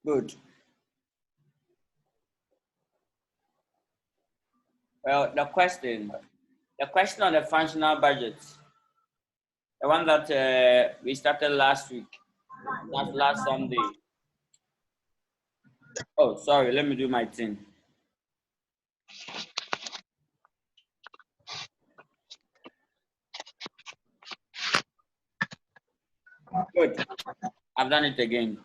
Good. Well, the question on the functional budget, the one that we started last week, that's last Sunday. Oh, sorry, let me do my thing. Good. I've done it again.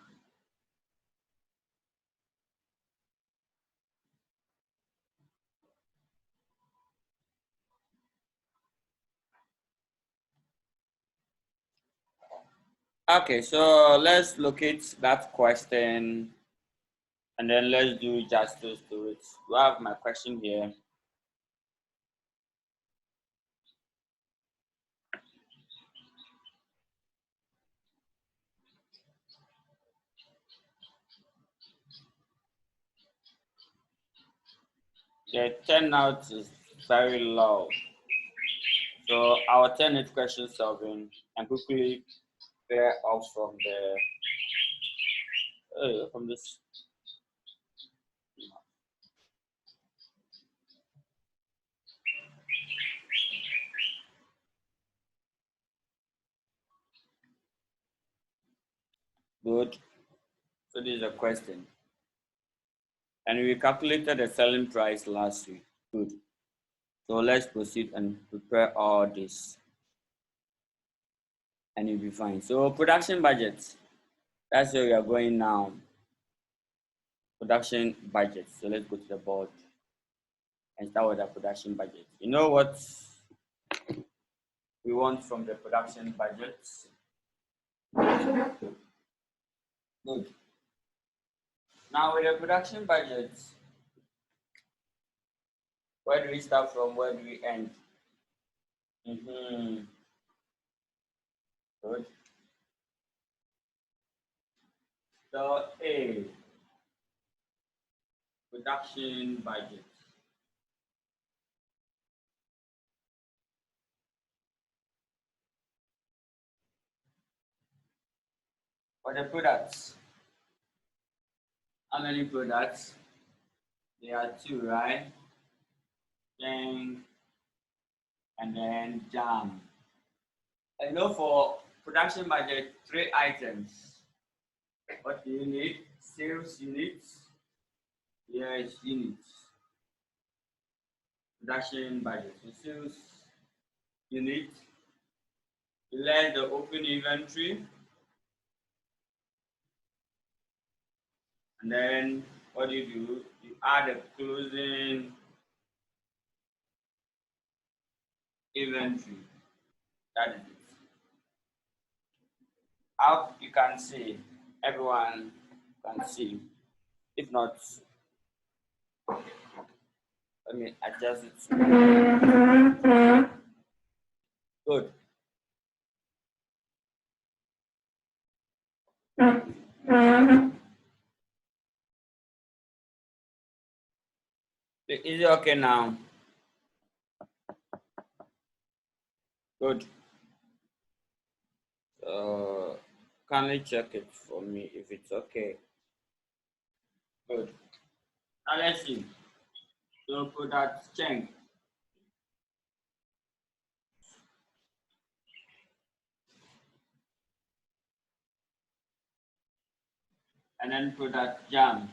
Okay, so let's locate that question and then let's do justice to it. You have my question here. The turnout is very low. So I'll turn it question solving and quickly clear off from this. Good. So this is a question. And we calculated the selling price last week. Good. So let's proceed and prepare all this. And you'll be fine. So production budget. That's where we are going now. Production budget. So let's go to the board and start with the production budget. You know what we want from the production budget? Good. Now with the production budget, where do we start from? Where do we end? Good. So A, production budget. For the products, how many products? There are two, right? Then and then jam. And you know, for production budget, three items. What do you need? Sales units. Yes, units. Production budget. So sales unit. You learn the open inventory. And then what do? You add a closing inventory. That is it. How you can see, everyone can see. If not, let me adjust it. Good. Is it okay now? Good. Kindly check it for me if it's okay. Good. Now let's see. So put that change. And then put that jam.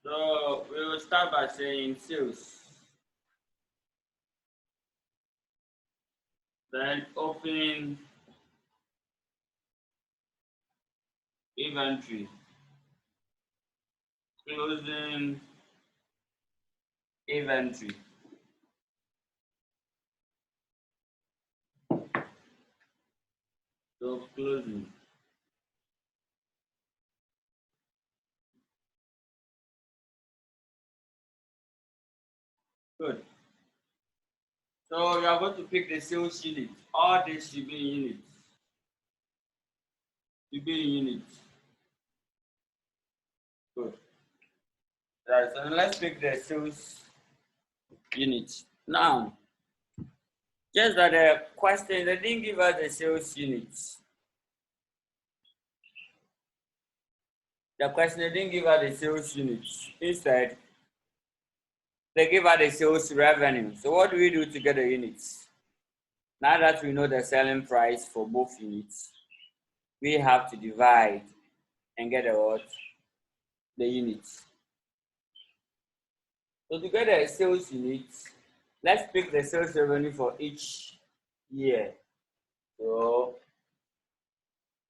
So we will start by saying sales. Then open inventory. Closing inventory. So closing. Good. So you are going to pick the sales unit. All this should be in units. Should be in units. Good. Right. So let's pick the sales unit. Now, Just that the question, they didn't give us the sales units. The question, they didn't give us the sales units. Instead, they give us the sales revenue. So what do we do to get the units? Now that we know the selling price for both units, we have to divide and get the what? The units. So to get the sales units, let's pick the sales revenue for each year. So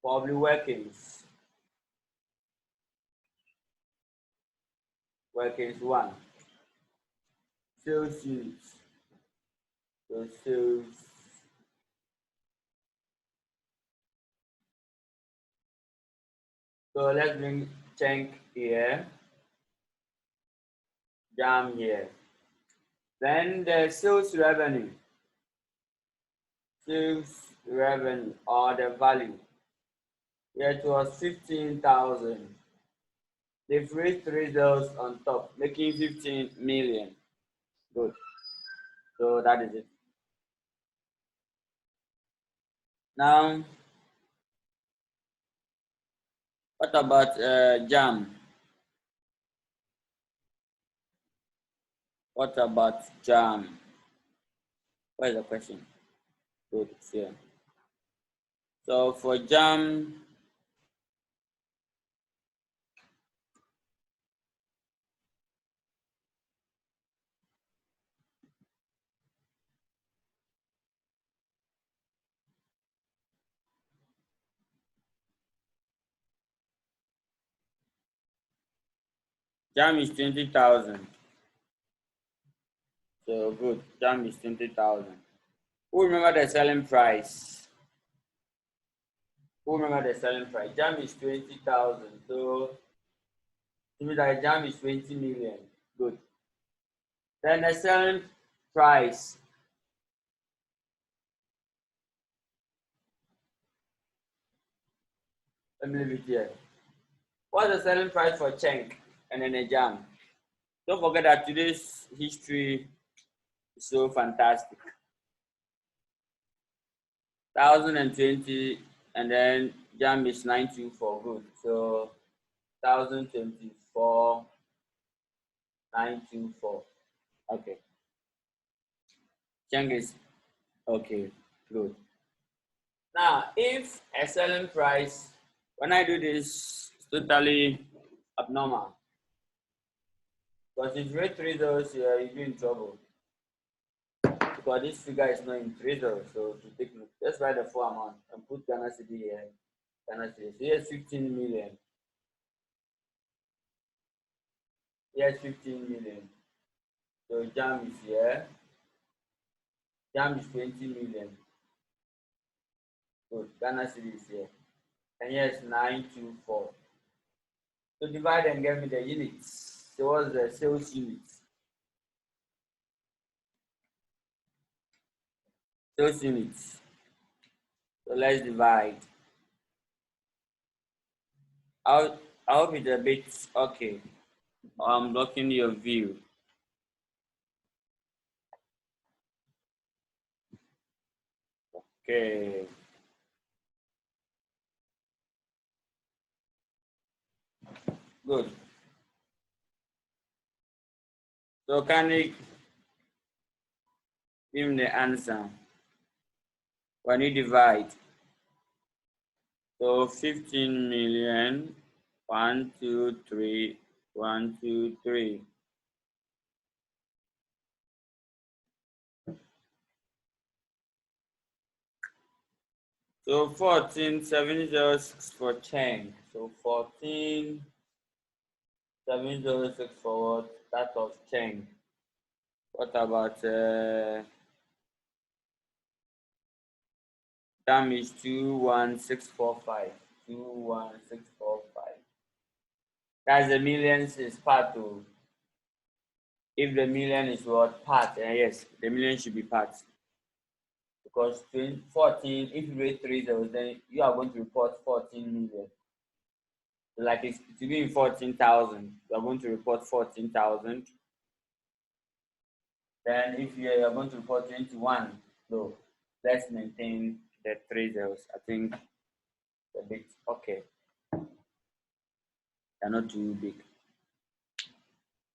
probably workings. Workings 1. Sales units. So sales. So let's bring Cheng here. Jam here. Then the sales revenue. Sales revenue or the value. Here it was 15,000. They've raised 3 zeros on top, making 15 million. Good. So that is it. Now, what about jam? What about jam? What is the question? Good, it's here. So for jam, jam is 20,000. So good, jam is 20,000. Who remember the selling price? Who remember the selling price? Jam is 20,000. So to me that jam is 20 million. Good. Then the selling price. Let me leave it here. What's the selling price for Cheng and then a jam? Don't forget that today's history is so fantastic. 1020 and then jam is 924. Good. So 1024, 924. Okay. Cheng is okay. Good. Now, if a selling price, when I do this, it's totally abnormal. Because if you rate 3 zeros here, you'll be in trouble. Because this figure is not in 3 zeros, so to take note, just write the full amount and put Ghana Cedi here. Ghana Cedi. So here's 15 million. Here's 15 million. So jam is here. Jam is 20 million. So Ghana Cedi is here. And here's 924. So divide and give me the units. So what's the sales units? Sales units. So let's divide. I hope it's a bit okay. I'm blocking your view. Okay. Good. So can you give me the answer? When you divide, so 15 million, 1, 2, 3, 1, 2, 3. So 14,706 for Cheng. So 14,706 for what? That of Cheng. What about Dam is 21645. 21645. That's the millions is part two. If the million is what? Part. Yes, the million should be part. Because 14, if you rate 3 zeros, then you are going to report 14 million. Like it's to be in 14,000, you are going to report 14,000. Then if you are going to report 21, So let's maintain the 3 zeros. I think a bit okay. They're not too big.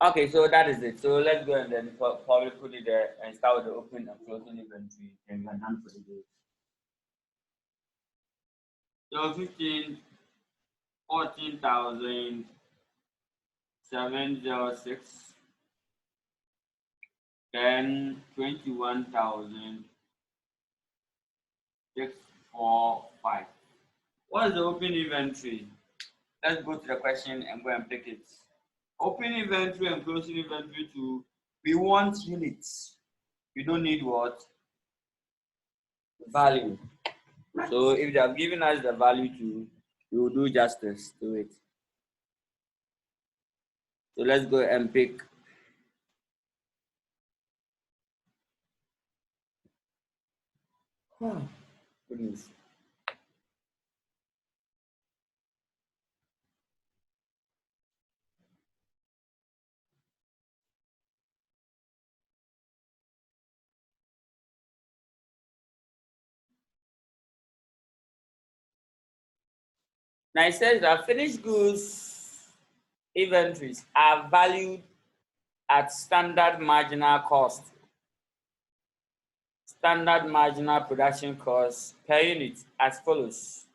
Okay, so that is it. So let's go and then probably put it there and start with the opening and closing inventory, and we're done for the day. So 14,706, then 21,645. What is the open inventory? Let's go to the question and go and pick it. Open inventory and closing inventory too. We want units. We don't need what? Value. So if they have given us the value to, we will do justice to it. So let's go and pick. Oh, goodness. Now it says that finished goods inventories are valued at standard marginal cost. Standard marginal production cost per unit as follows.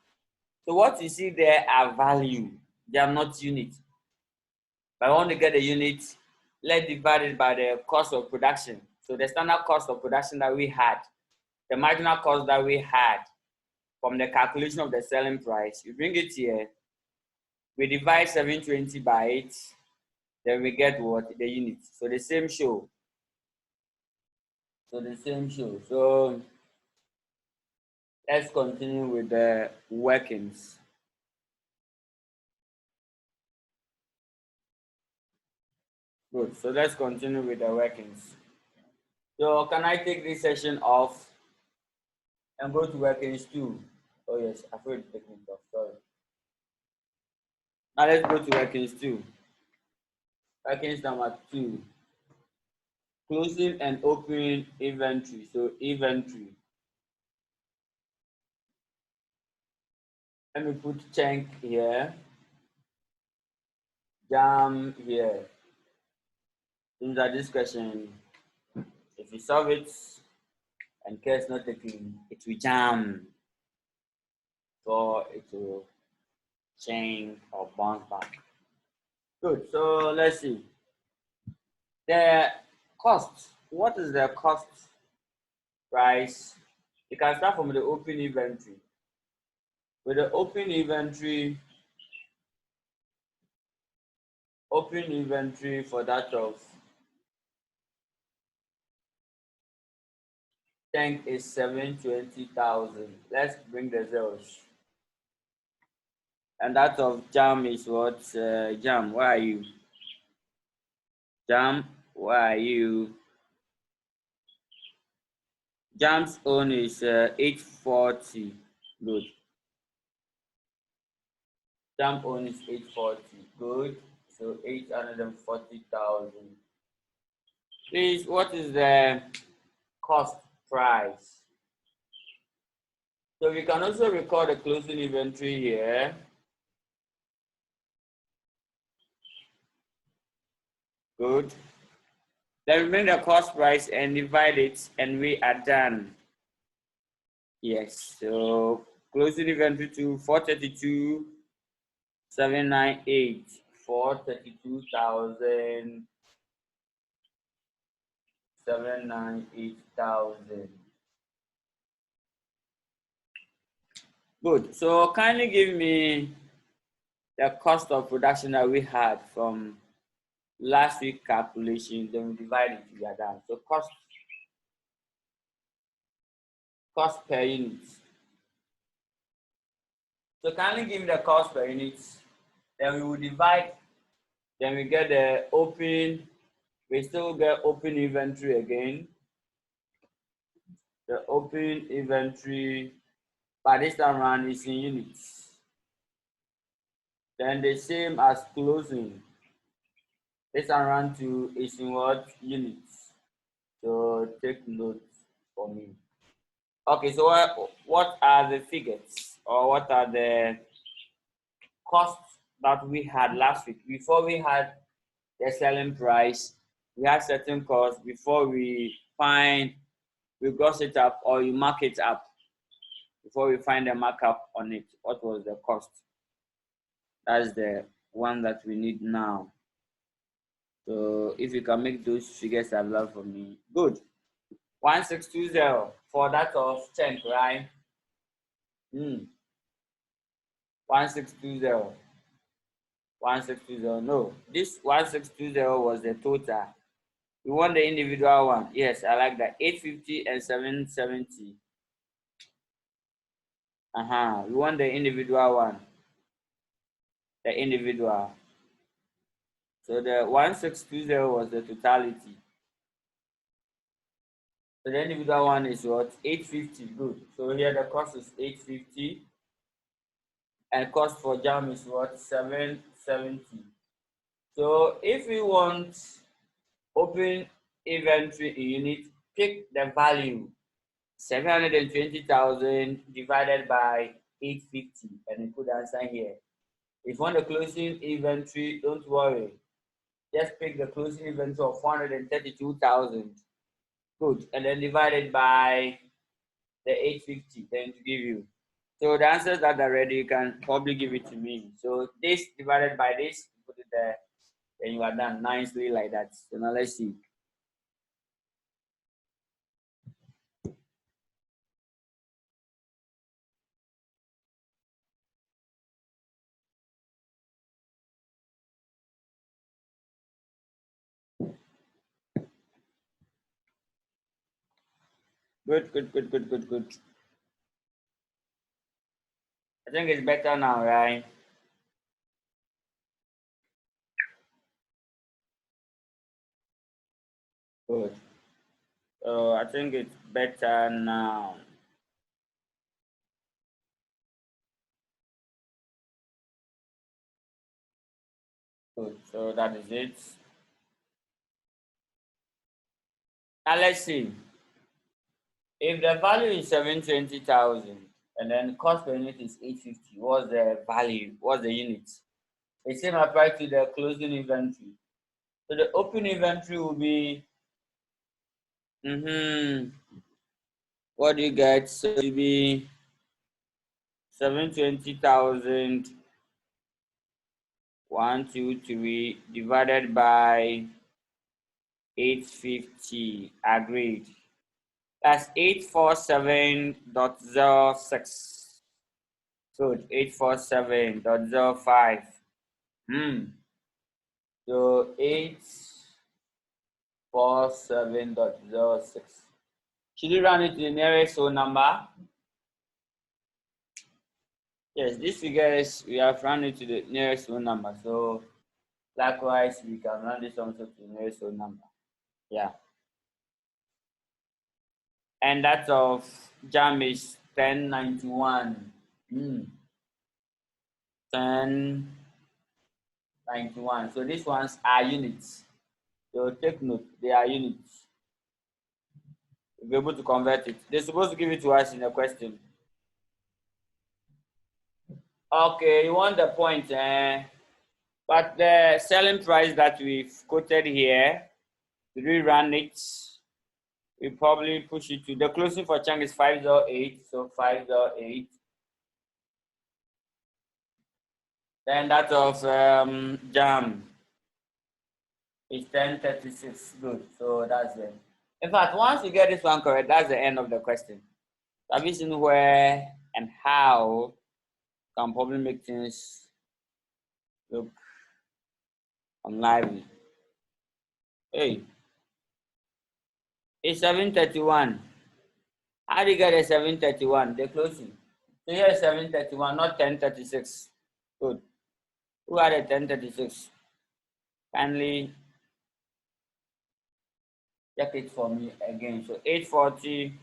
So what you see there are value. They are not unit. If I want to get a unit, let's divide it by the cost of production. So the standard cost of production that we had, the marginal cost that we had from the calculation of the selling price, you bring it here, we divide 720 by 8, then we get what? The unit. So the same show. So let's continue with the workings. Good. So let's continue with the workings. So can I take this session off and go to workings 2? Oh yes, I forgot to take it off. Sorry. Now let's go to workings 2. Workings number 2. Closing and opening inventory. So inventory. Let me put chunk here. Jam here. These are this question. If you solve it and care is not taken, it will jam. So it will change or bounce back. Good. So let's see. The cost. What is the cost price? You can start from the open inventory. With the open inventory for that of tank is 720,000. Let's bring the zeros. And that of jam is what? Jam, where are you? Jam, where are you? Jam's own is 840. Good. Jam own is 840. Good. So 840,000. Please, what is the cost price? So we can also record the closing inventory here. Good. Then we bring the cost price and divide it, and we are done. Yes. So closing inventory to 432,798. 432,798,000. Good. So kindly give me the cost of production that we had from last week calculation, then we divide it, we are done. So cost per unit. So kindly give me the cost per unit, then we will divide, then we get the open, we still get open inventory again. The open inventory by this time around is in units. Then the same as closing. This time around to is in what? Units. So take note for me. Okay, so what are the figures or what are the costs that we had last week? Before we had the selling price, we had certain costs before we gross it up or you mark it up. Before we find a markup on it, what was the cost? That's the one that we need now. So if you can make those figures available for me, good. 1620 for that of Cheng, right? 1620. 1620. No, this 1620 was the total. We want the individual one. Yes, I like that. 850 and 770. We want the individual one. The individual. So the 1620 was the totality. So the individual one is what? 850. Good. So here the cost is 850. And cost for jam is what? 770. So if we want open inventory in unit, pick the value 720,000 divided by 850 and you put the answer here. If you want the closing inventory, don't worry. Just pick the closing inventory of 432,000. Good. And then divide it by the 850, then to give you. So the answers that are ready, you can probably give it to me. So this divided by this, put it there, then you are done nicely like that. So now let's see. Good, good, good, good, good, good. I think it's better now, right? Good. So I think it's better now. Good. So that is it. Now let's see. If the value is 720,000 and then cost per unit is 850, what's the value? What's the unit? The same apply to the closing inventory. So the open inventory will be what do you get? So it will be 720,000 1, 2, 3 divided by 850. Agreed. That's 847.06. Good. 847.05. So 847.06. Should you run it to the nearest whole number? Yes, this figure is we have run it to the nearest whole number. So likewise, we can run this also to the nearest whole number. Yeah. And that of jam is 1091. 1091. So these ones are units. So take note, they are units. We'll be able to convert it. They're supposed to give it to us in a question. Okay, you want the point, but the selling price that we've quoted here, to rerun it, we probably push it to the closing for Chang is 508, so 508. Then that of jam is 1036. Good. So that's it. In fact, once you get this one correct, that's the end of the question. Have you seen where and how can probably make things look unlively? Hey, it's 731. How do you get a 731? The closing. So here is 731, not 1036. Good. Who had a 1036? Kindly check it for me again. So 840.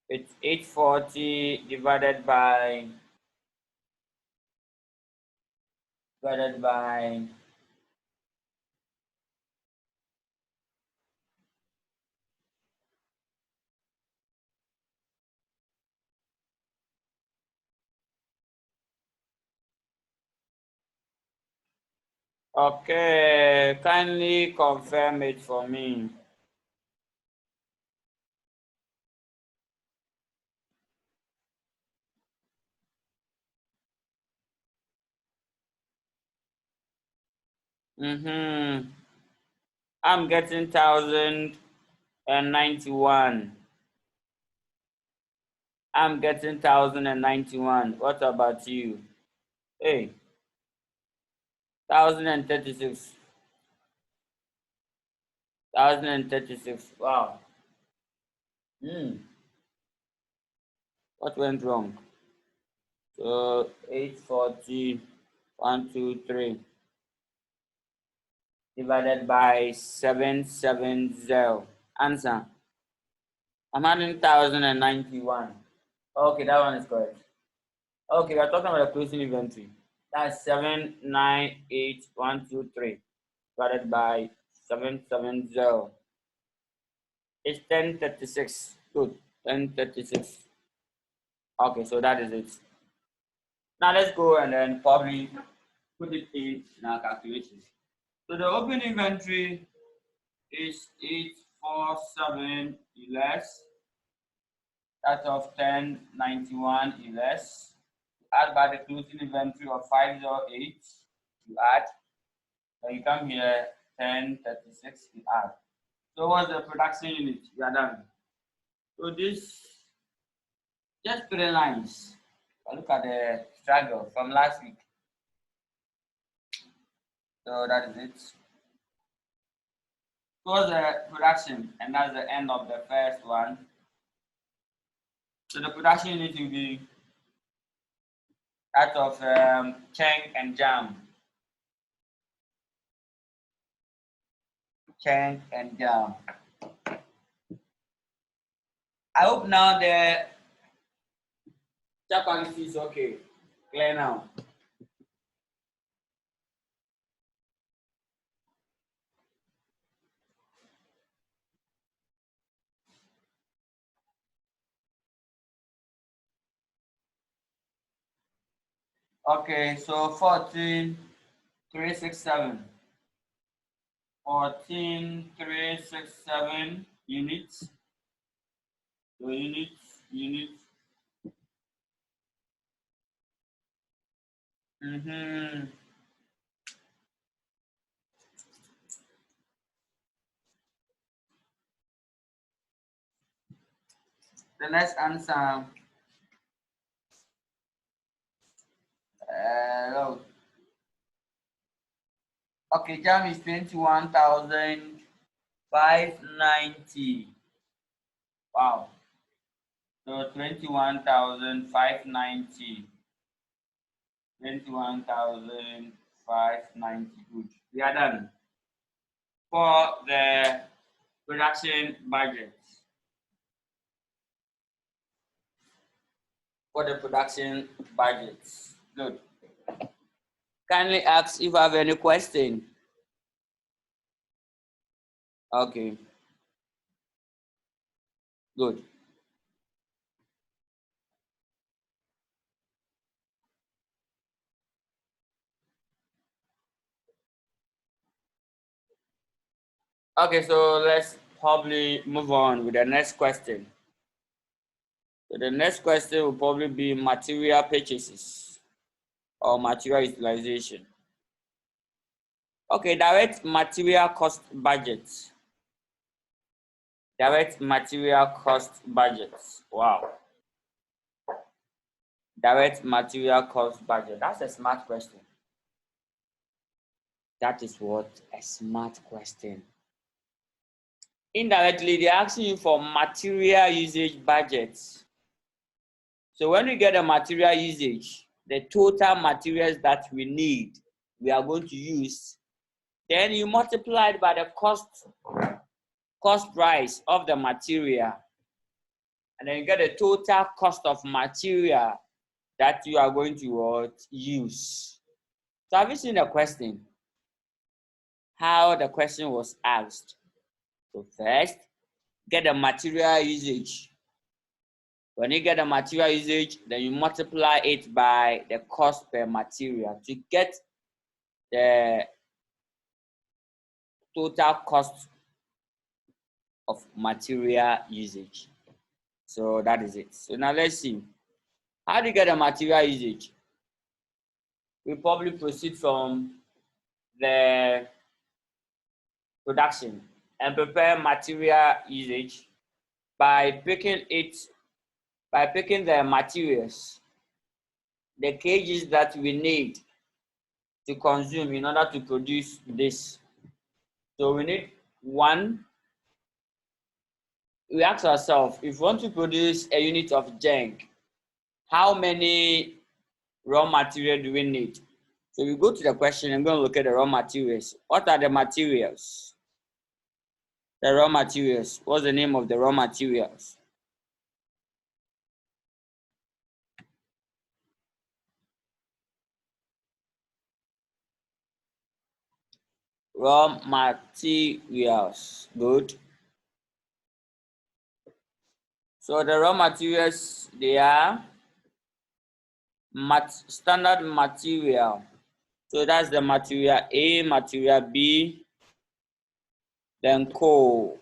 It's 840 divided by Okay, kindly confirm it for me. I'm getting 1,091. I'm getting 1,091. What about you? Hey, 1,036. 1,036. Wow. What went wrong? So 840, 123 divided by 770. Answer. I'm having 1,091. Okay, that one is correct. Okay, we're talking about the closing inventory. That's 798,123 divided by 770. It's 1036. Good. 1036. Okay, so that is it. Now let's go and then probably put it in our calculations. So the open inventory is 847 less. That of 1091 less. Add by the closing inventory of 508. You add. Then you come here 1036. You add. So what's the production unit? We are done. So this just 3 lines. Look at the struggle from last week. So that is it. So the production, and that's the end of the first one. So the production unit will be that of Cheng and Jam. Cheng and Jam. I hope now the quality is okay. Clear now. Okay, so 14,367. 14,367 units. So units. The next answer. Oh. Okay, jam is 21,590. Wow. So 21,590. 21,590. Good. We are done. For the production budget. For the production budget. Good. Kindly ask if I have any question. Okay. Good. Okay, so let's probably move on with the next question. So the next question will probably be material purchases or material utilization. Okay, direct material cost budget. Direct material cost budget. Wow. Direct material cost budget. That's a smart question. That is what? A smart question. Indirectly, they're asking you for material usage budgets. So when we get the material usage, the total materials that we need, we are going to use, then you multiply it by the cost price of the material, and then you get the total cost of material that you are going to use. So have you seen the question? How the question was asked? So first, get the material usage. When you get the material usage, then you multiply it by the cost per material to get the total cost of material usage. So that is it. So now let's see. How do you get the material usage? We probably proceed from the production and prepare material usage by picking the materials, the kgs that we need to consume in order to produce this. So we need one. We ask ourselves, if we want to produce a unit of zinc, how many raw material do we need? So we go to the question and go and look at the raw materials. What are the materials? The raw materials. What's the name of the raw materials? Raw materials. Good. So the raw materials, they are standard material. So that's the material A, material B, then coal.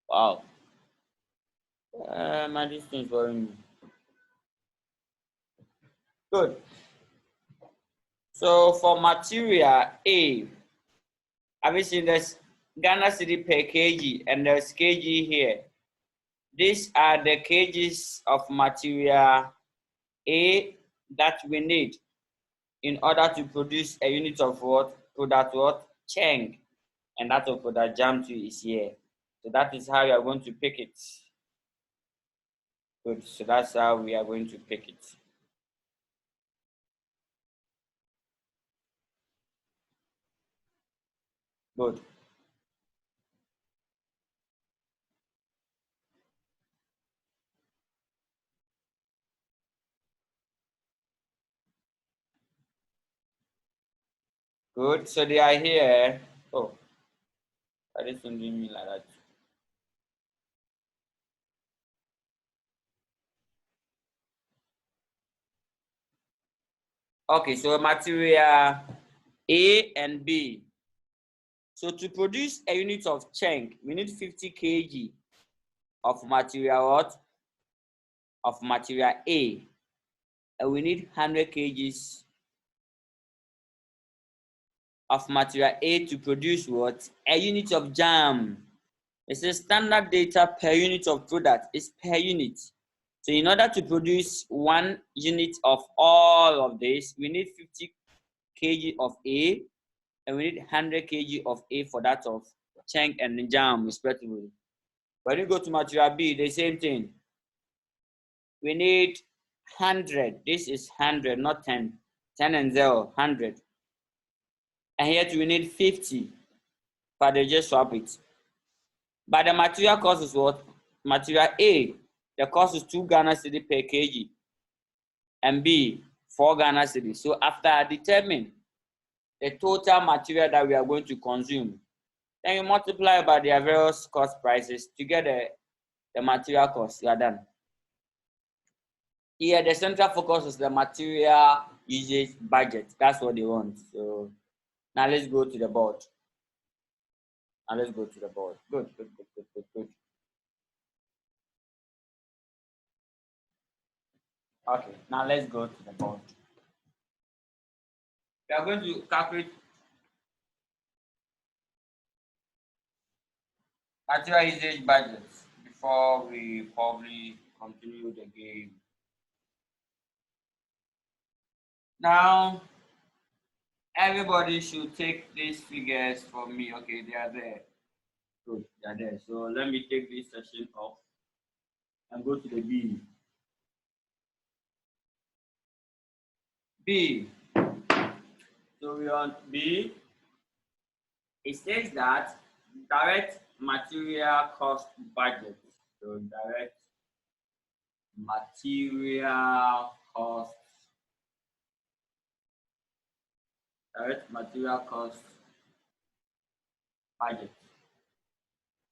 Wow. My distance worrying me. Good. So for material A, have you seen this Ghana cedi per kg and there's kg here? These are the kgs of material A that we need in order to produce a unit of what? Product what? Cheng. And that of product jam 2 is here. So that is how you are going to pick it. Good. So that's how we are going to pick it. Good. Good. So they are here. Oh, I didn't mean like that. Okay, so material A and B. So to produce a unit of Cheng, we need 50 kg of material what? Of material A. And we need 100 kgs of material A to produce what? A unit of jam. It's a standard data per unit of product. It's per unit. So in order to produce 1 unit of all of this, we need 50 kg of A and we need 100 kg of A for that of Cheng and jam respectively. When you go to material B, the same thing. We need 100. This is 100, not 10. 10 and 0, 100. And here we need 50. But they just swap it. But the material cost is what? Material A, the cost is 2 Ghana cedi per kg. And B, 4 Ghana cedi. So after I determine the total material that we are going to consume, then you multiply by their various cost prices to get the material cost. You are done. Here, the central focus is the material usage budget. That's what they want. So now let's go to the board. Good, good, good, good, good, good. Okay, now let's go to the board. We are going to calculate material usage budget before we probably continue the game. Now, everybody should take these figures from me. Okay, they are there. Good, they are there. So let me take this section off and go to the B. B. So we on B. It says that direct material cost budget. So direct material cost. Direct material cost budget.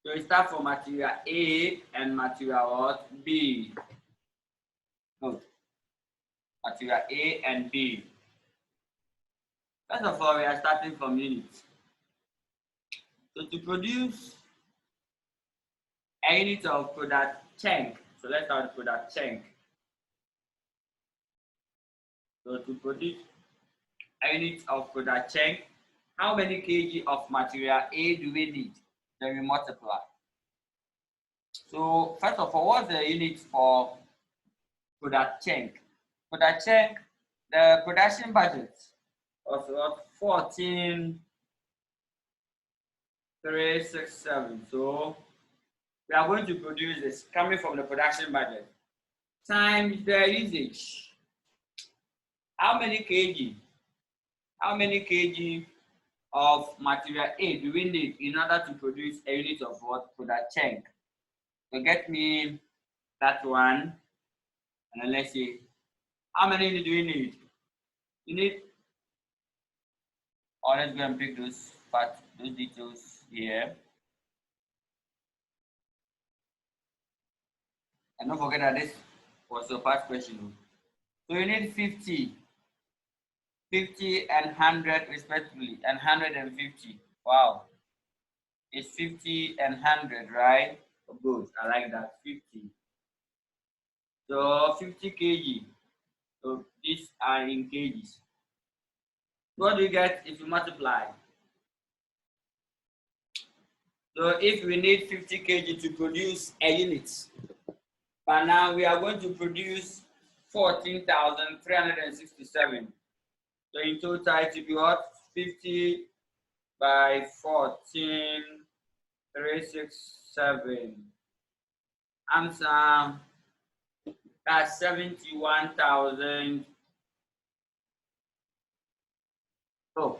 So we start from material A and material what? B. No, material A and B. First of all, we are starting from units. So to produce a unit of product chunk, so let's start with product chunk. So to produce a unit of product chunk, how many kg of material A do we need? Then we multiply. So first of all, what's the unit for product chunk? Product chunk, the production budget was what? 14,367. So we are going to produce this coming from the production budget times the usage. How many kg? How many kg of material A do we need in order to produce a unit of what? Product chunk. So get me that one, and then let's see how many do we need. You need, or let's go and pick those parts, those details here. And don't forget that this was the past question. So you need 50 and 100 respectively, and 150. Wow. It's 50 and 100, right? Oh, good. I like that. 50. So 50 kg. So these are in kgs. What do you get if you multiply? So if we need 50 kg to produce a unit, but now we are going to produce 14,367. So in total, it will be what? 50 by 14,367. Answer, that's 71,000. Oh,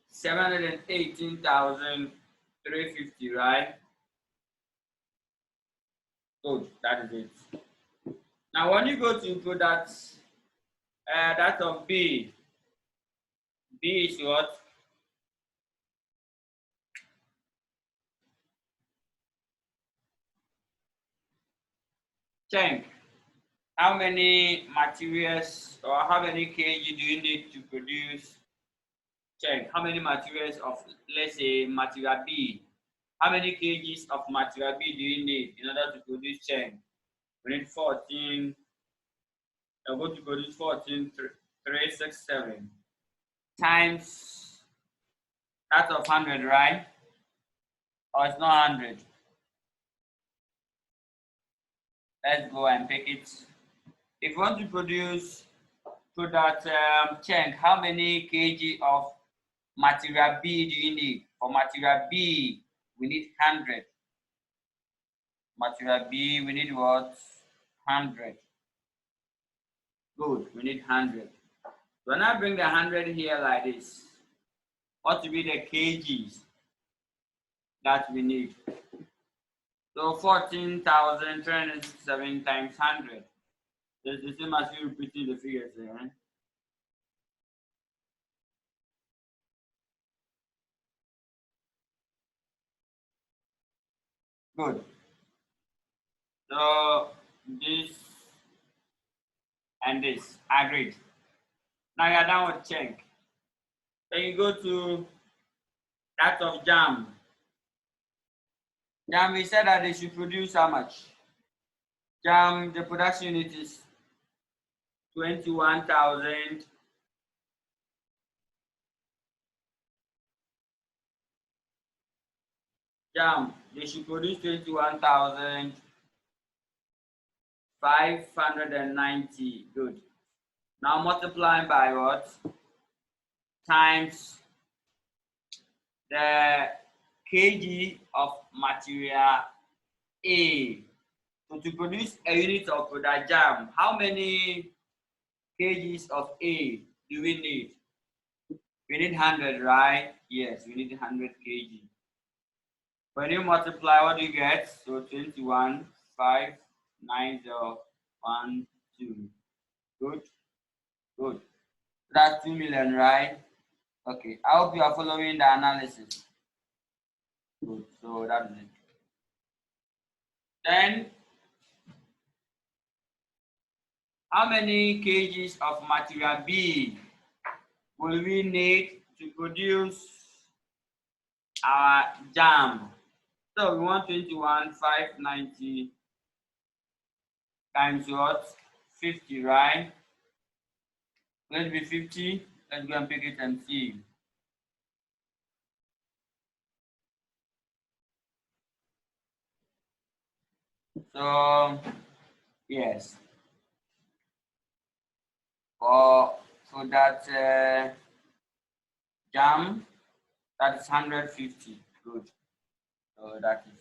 718,350, right? Good, that is it. Now, when you go to product, that of B, B is what? Chunk. How many materials or how many kg do you need to produce chunk? How many materials of, let's say, material B? How many kgs of material B do you need in order to produce chunk? We need 14. We're going to produce 14,367 times that of 100, right? Or it's not 100. Let's go and pick it. If you want to produce product chunk, how many kg of material B do you need? For material B, we need 100. Material B, we need what? 100. Good, we need 100. So when I bring the 100 here like this, what will be the kgs that we need? So 14,367 times 100. It's the same as you repeating the figures there. Right? Good. So this and this, agreed. Now you're done with chunk. Then you go to that of jam. Jam, we said that they should produce how much? Jam, the production unit is 21,000. Jam, they should produce 21,590. Good. Now multiplying by what? Times the kg of material A. So to produce a unit of product jam, how many kgs of A do we need? We need 100, right? Yes, we need 100 kg. When you multiply, what do you get? So 21,590,12. Good, good. That's 2 million, right? Okay, I hope you are following the analysis. Good. So that's it. Then, how many kgs of material B will we need to produce our jam? So we want 21,590 times what? 50, right? Let's be 50. Let's go and pick it and see. So, yes. For that jam, that is 150. Good. So that is.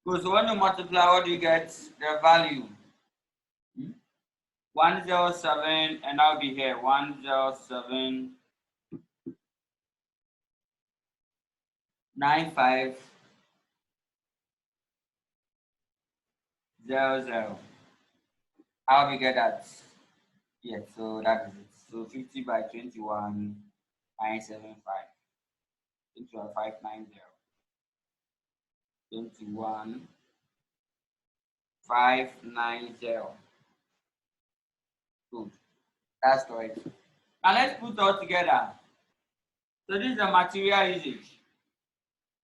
Good. So when you multiply, what do you get? The value. 107, and I'll be here. 107 95 00. How we get that? Yes, so that is it. So 50 by 21 975. 590. 21 590. Good. That's correct. Now let's put all together. So this is the material usage.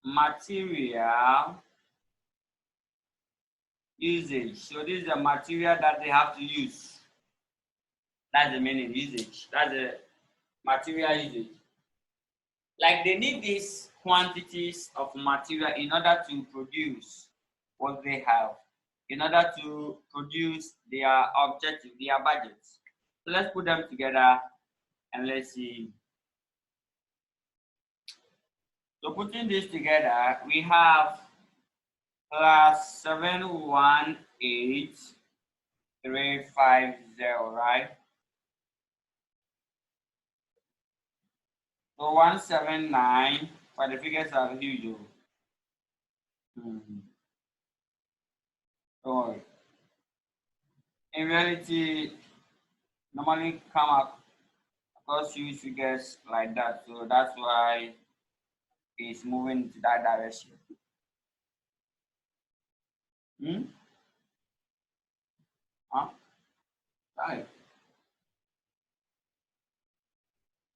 Material usage. So this is the material that they have to use. That's the meaning, usage. That's the material usage. Like they need these quantities of material in order to produce what they have, in order to produce their objective, their budgets. So let's put them together and let's see. So putting this together, we have plus 718350, right? So 179, but the figures are huge. So in reality, normally come up across huge figures like that. So that's why it's moving to that direction. Huh? Right.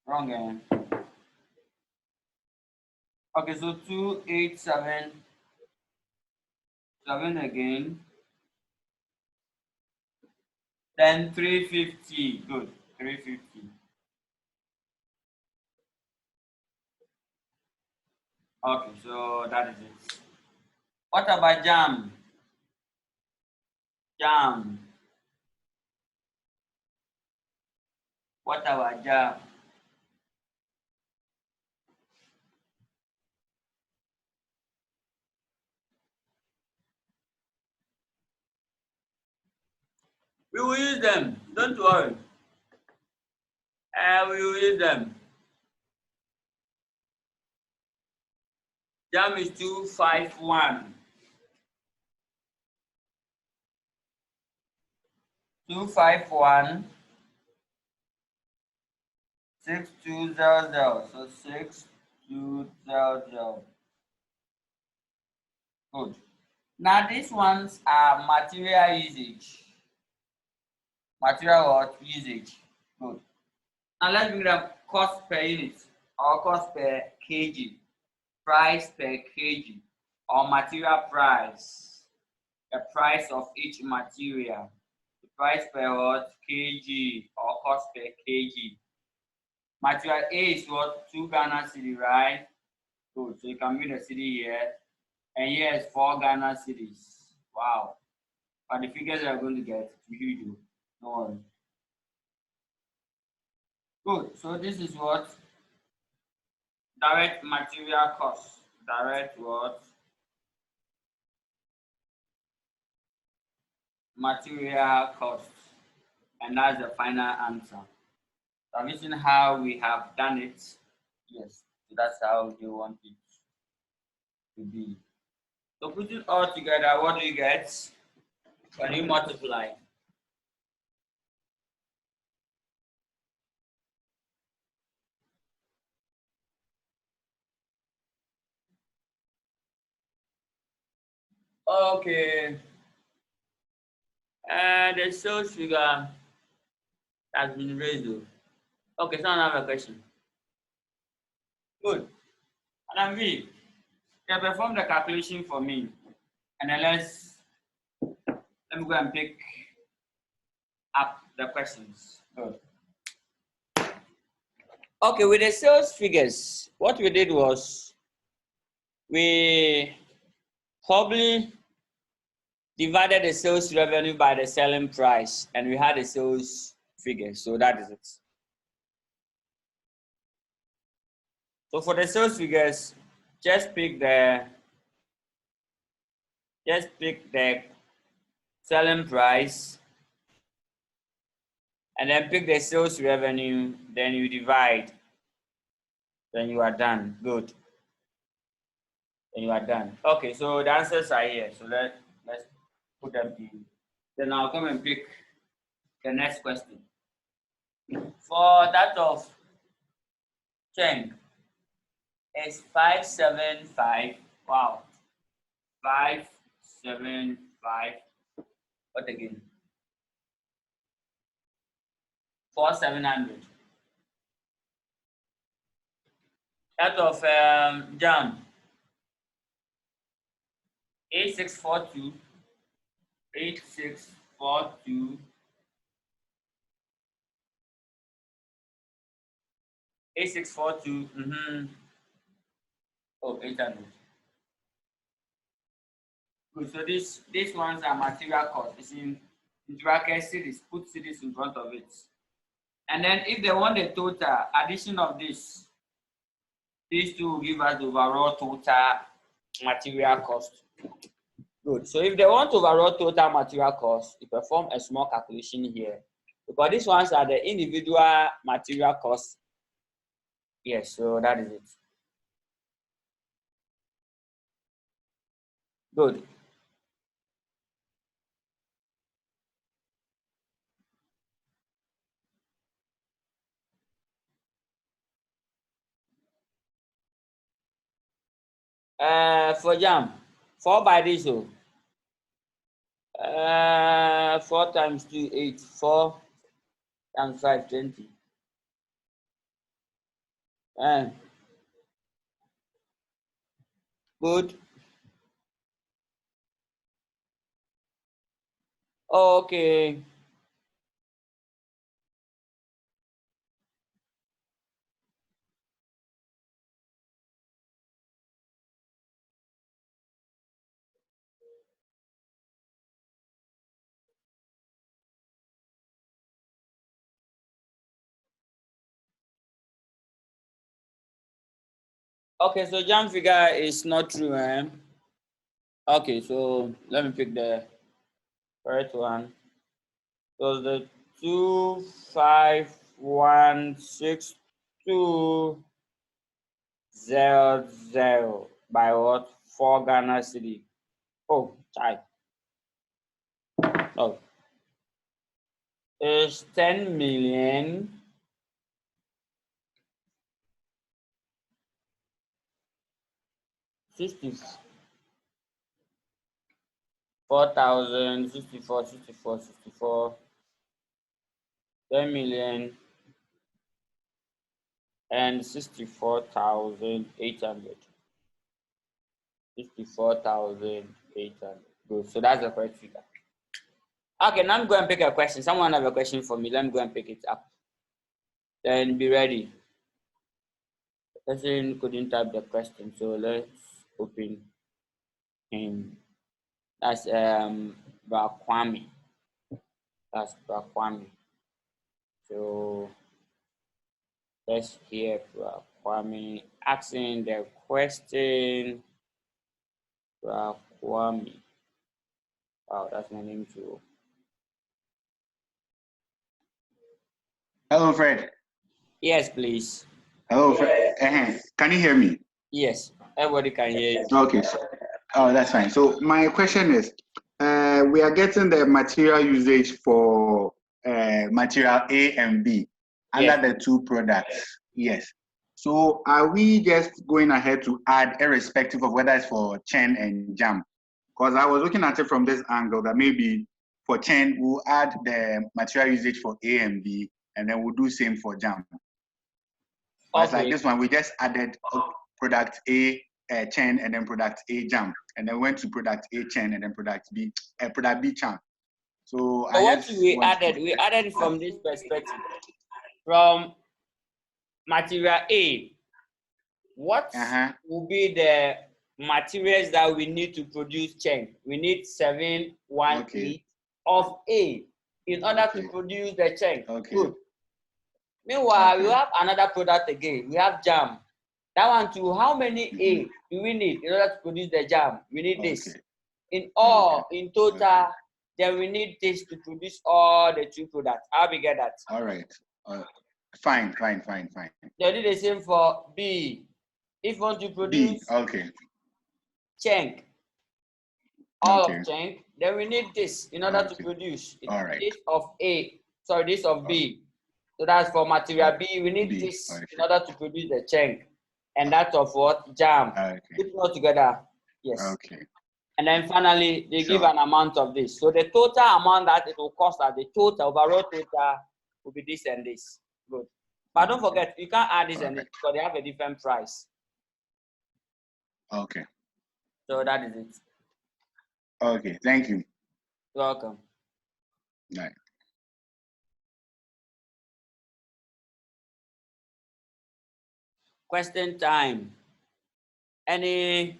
Wrong again. Okay, so 2877 again. Then 350. Good. 350. Okay, so that is it. What about jam? Jam. What about jam? We will use them. Don't worry. We will use them. Jam is 251. 251 6200. So 6200. Good. Now these ones are material usage. Material what? Usage. Good. Now let's bring them cost per unit or cost per kg, price per kg, or material price, the price of each material, the price per what? Kg or cost per kg. Material A is what? 2 Ghana cedi, right? Good. So you can read the cedi here, and here is 4 Ghana cedis. Wow. But the figures are going to get huge. No worry. Good. So this is what? Direct material cost. Direct what? Material cost. And that's the final answer. So I'm using how we have done it. Yes. So that's how you want it to be. So put it all together, what do you get when you multiply? Okay. The sales figure has been raised. Okay, so I have a question. Good. Madam V, you perform the calculation for me. And then let me go and pick up the questions. Good. Okay, with the sales figures, what we did was we probably divided the sales revenue by the selling price, and we had the sales figure. So that is it. So for the sales figures, just pick the selling price, and then pick the sales revenue, then you divide, then you are done. Good. Then you are done. Okay, so the answers are here. So let's put them in. Then I'll come and pick the next question. For that of Cheng, it's 575. Wow. 575. What again? 4700. That of Jam, 8642. 8642. 8642. Oh, 800. Good. So these ones are material cost. It's in bracket series. Put series in front of it. And then if they want the total addition of this, these two will give us the overall total material cost. Good. So if they want overall total material cost, you perform a small calculation here. Because these ones are the individual material costs. Yes, so that is it. Good. For jam, 4 by this. 4 times 2, 8. 4 times 5, 20. Good. Okay. Okay, so jam figure is not true, Okay, so let me pick the correct one. So the 2516200 by what? 4 Ghana cedi. Oh, child. Oh. It's 10 million 64,000 64 10 million and 64,800. 64,800. Good. So that's the correct figure. Okay, now I'm going to pick a question. Someone have a question for me. Let me go and pick it up. Then be ready. The person couldn't type the question, so let's open him. That's Brakwame. That's Brakwame. So let's hear Brakwame asking the question. Brakwame. Wow, that's my name too. Hello, Fred. Yes, please. Hello, Fred. Can you hear me? Yes, everybody can hear you. Okay. Oh, that's fine. So my question is, we are getting the material usage for material A and B under the two products. Yes. So are we just going ahead to add irrespective of whether it's for Chen and Jam? Because I was looking at it from this angle that maybe for Chen, we'll add the material usage for A and B, and then we'll do same for jam. Okay. It's like this one, we just added product A Chen and then product A jam, and then went to product A Chen and then product B jam. So what we added it from this perspective. From material A, what will be the materials that we need to produce Chen? We need 718 of A in order to produce the Chen. Okay. Good. Meanwhile, we have another product again. We have jam. That one too. How many A do we need in order to produce the jam? We need this. In all, in total, then we need this to produce all the two products. How we get that? All right. Fine. They do the same for B. If you want to produce Chen, all of Chen, then we need this in order to produce this of A. Sorry, this of B. So that's for material B. We need this in order to produce the Chen. And that's of what? Jam. Put it all together. Yes. Okay. And then finally, they give an amount of this. So the total amount that it will cost us, the total, overall total, will be this and this. Good. But don't forget, you can't add this and this because they have a different price. Okay. So that is it. Okay. Thank you. You're welcome. Right. Question time. Any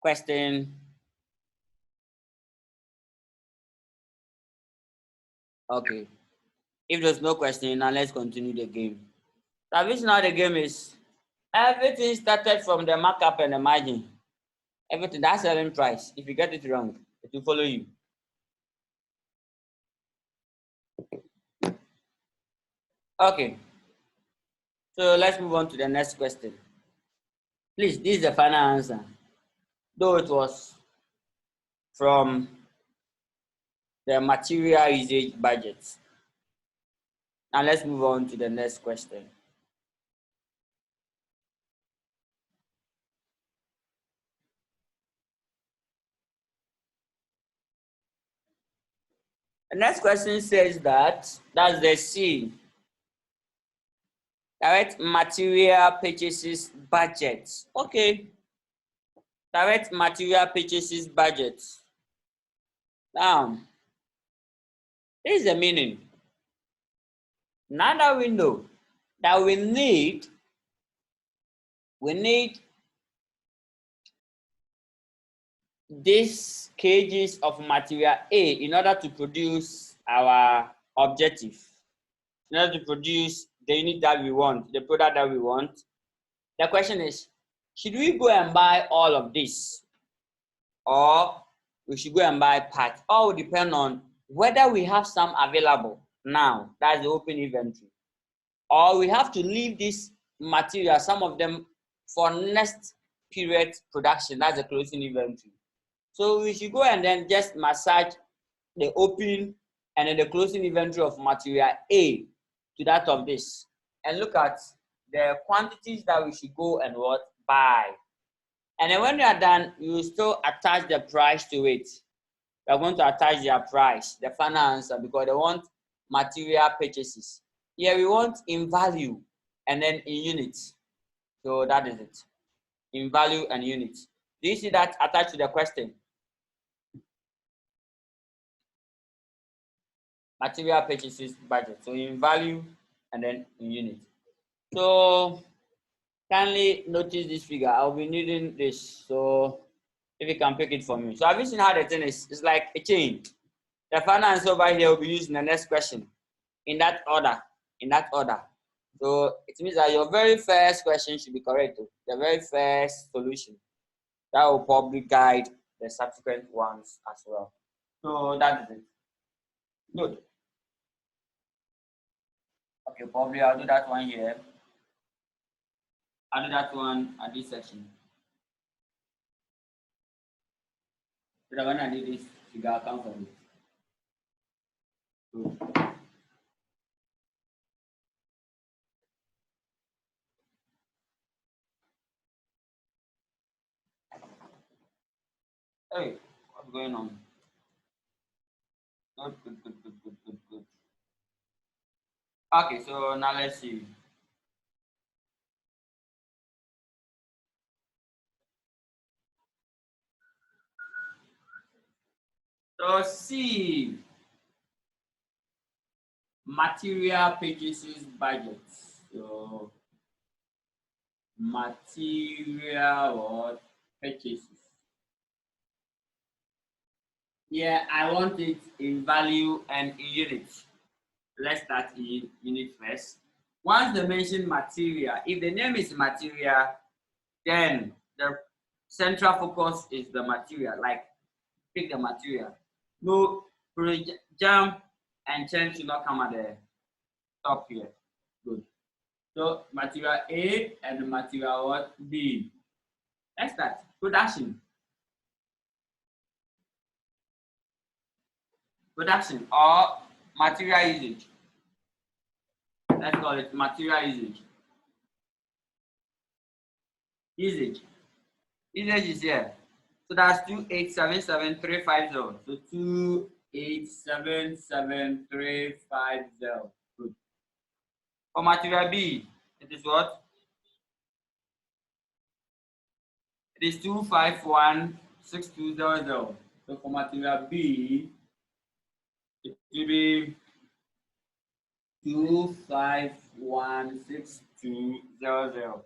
question? Okay. If there's no question, now let's continue the game. So this now the game is everything started from the markup and the margin. Everything, that's selling price. If you get it wrong, it will follow you. Okay. So let's move on to the next question. Please, this is the final answer. Though it was from the material usage budget. Now let's move on to the next question. The next question says that's the C. Direct material purchases budget. Okay. Direct material purchases budget. Now, this is the meaning. Now that we know that we need these kgs of material A in order to produce our objective, in order to produce the unit that we want, the product that we want. The question is, should we go and buy all of this, or we should go and buy parts? All will depend on whether we have some available now, that's the open inventory, or we have to leave this material, some of them, for next period production, that's the closing inventory. So we should go and then just massage the open and then the closing inventory of material A to that of this, and look at the quantities that we should go and what buy. And then when we are done, we will still attach the price to it. We are going to attach their price, the final answer, because they want material purchases. Here we want in value and then in units. So that is it. In value and units. Do you see that attached to the question? Material purchases budget. So in value and then in units. So kindly notice this figure. I'll be needing this. So if you can pick it for me. So have you seen how the thing is? It's like a chain. The final answer over here will be used in the next question. In that order. So it means that your very first question should be correct. The very first solution. That will probably guide the subsequent ones as well. So that is it. Good. Okay, probably I'll do that one here. I'll do that one at this section. So that when I do this, figure account for it. Good. Hey, What's going on? Good. Okay, so now let's see. So C, material purchases budget. So material or purchases. Yeah, I want it in value and in units. Let's start in unit first. Once they mention material, if the name is material, then the central focus is the material. Like, pick the material. No jump and change should not come at the top here. Good. So material A and material what? B. Let's start. Production. Production or material usage. Let's call it material usage. Usage. Usage is here. So that's 2877350. So 2877350. Good. For material B, it is what? It is 2516200. So for material B, it will be 2516200.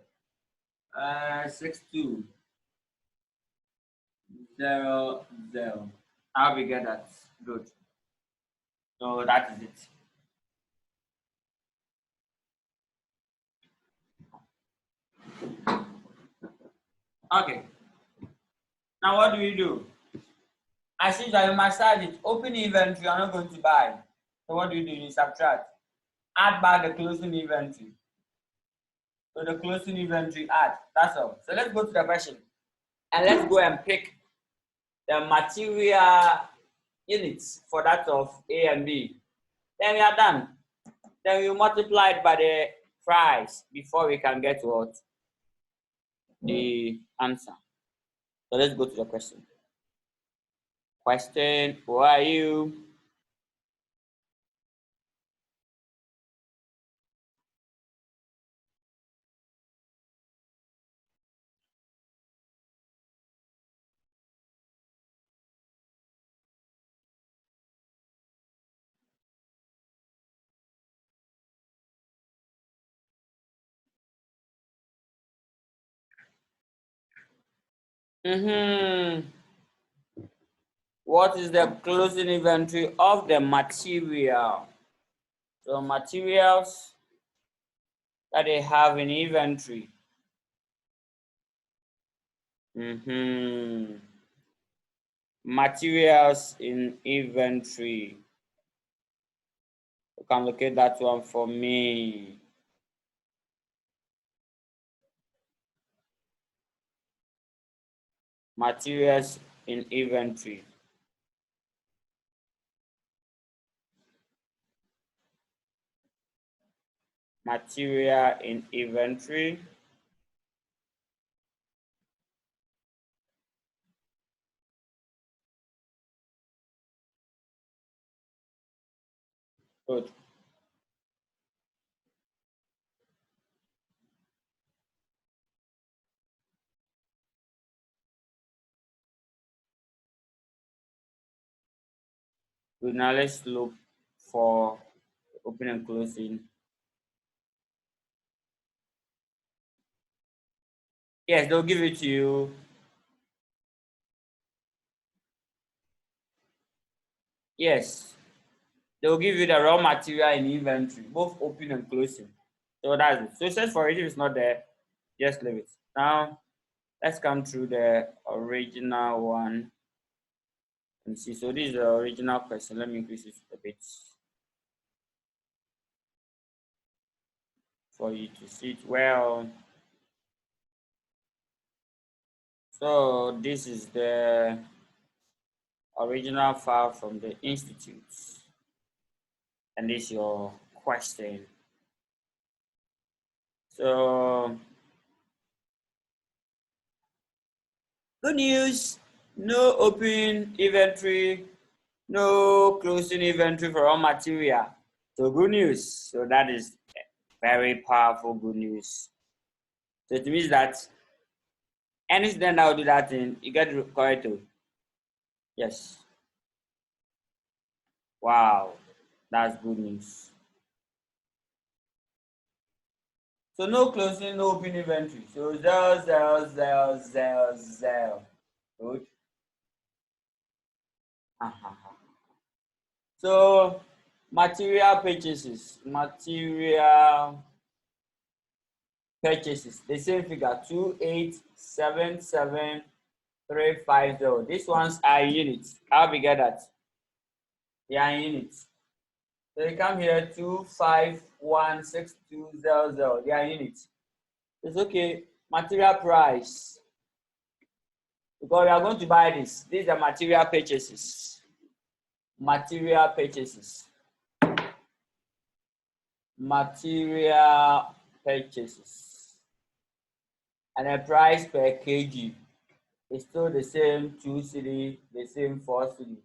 6200. How we get that? Good. So that is it. Okay. Now what do we do? As usual, you must add it. Open inventory, you are not going to buy. So what do? You subtract. Add back the closing inventory. So the closing inventory add. That's all. So let's go to the question. And let's go and pick the material units for that of A and B. Then we are done. Then we multiply it by the price before we can get what? The answer. So let's go to the question. Question, who are you? What is the closing inventory of the material? So materials that they have in inventory. Materials in inventory. You can locate that one for me. Materials in inventory. Material in inventory. Good. Good. Now let's look for open and closing. Yes, they'll give it to you. Yes, they'll give you the raw material in inventory, both open and closing. So that's it. So search for it. If it's not there, just leave it. Now, let's come through the original one and see. So this is the original question. Let me increase it a bit for you to see it well. So this is the original file from the institute, and this is your question. So good news, No open inventory, no closing inventory for raw material. So good news. So that is very powerful good news. So it means that any student that will do that thing, you get it correct. Yes. Wow, that's good news. So no closing, no open inventory. So 0, 0, 0, 0, 0. Good. So material purchases, the same figure 2877350. These ones are units. How we get that? They are units. So you come here 2516200. They are units. It's okay. Material price. Because we are going to buy this. These are material purchases. Material purchases. Material purchases. And the price per kg is still the same 2 cedi, the same 4 cedi.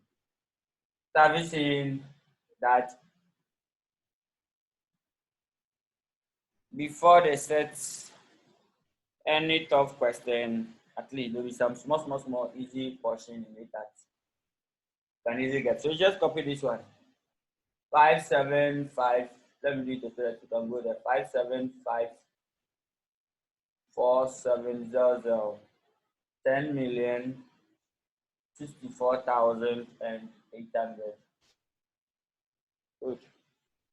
Servicing that before they set any tough question, at least there will be some small easy portion in it that can easily get. So just copy this one. 575. Let me do it so that you can go there. 5754700. 10,064,800. Good.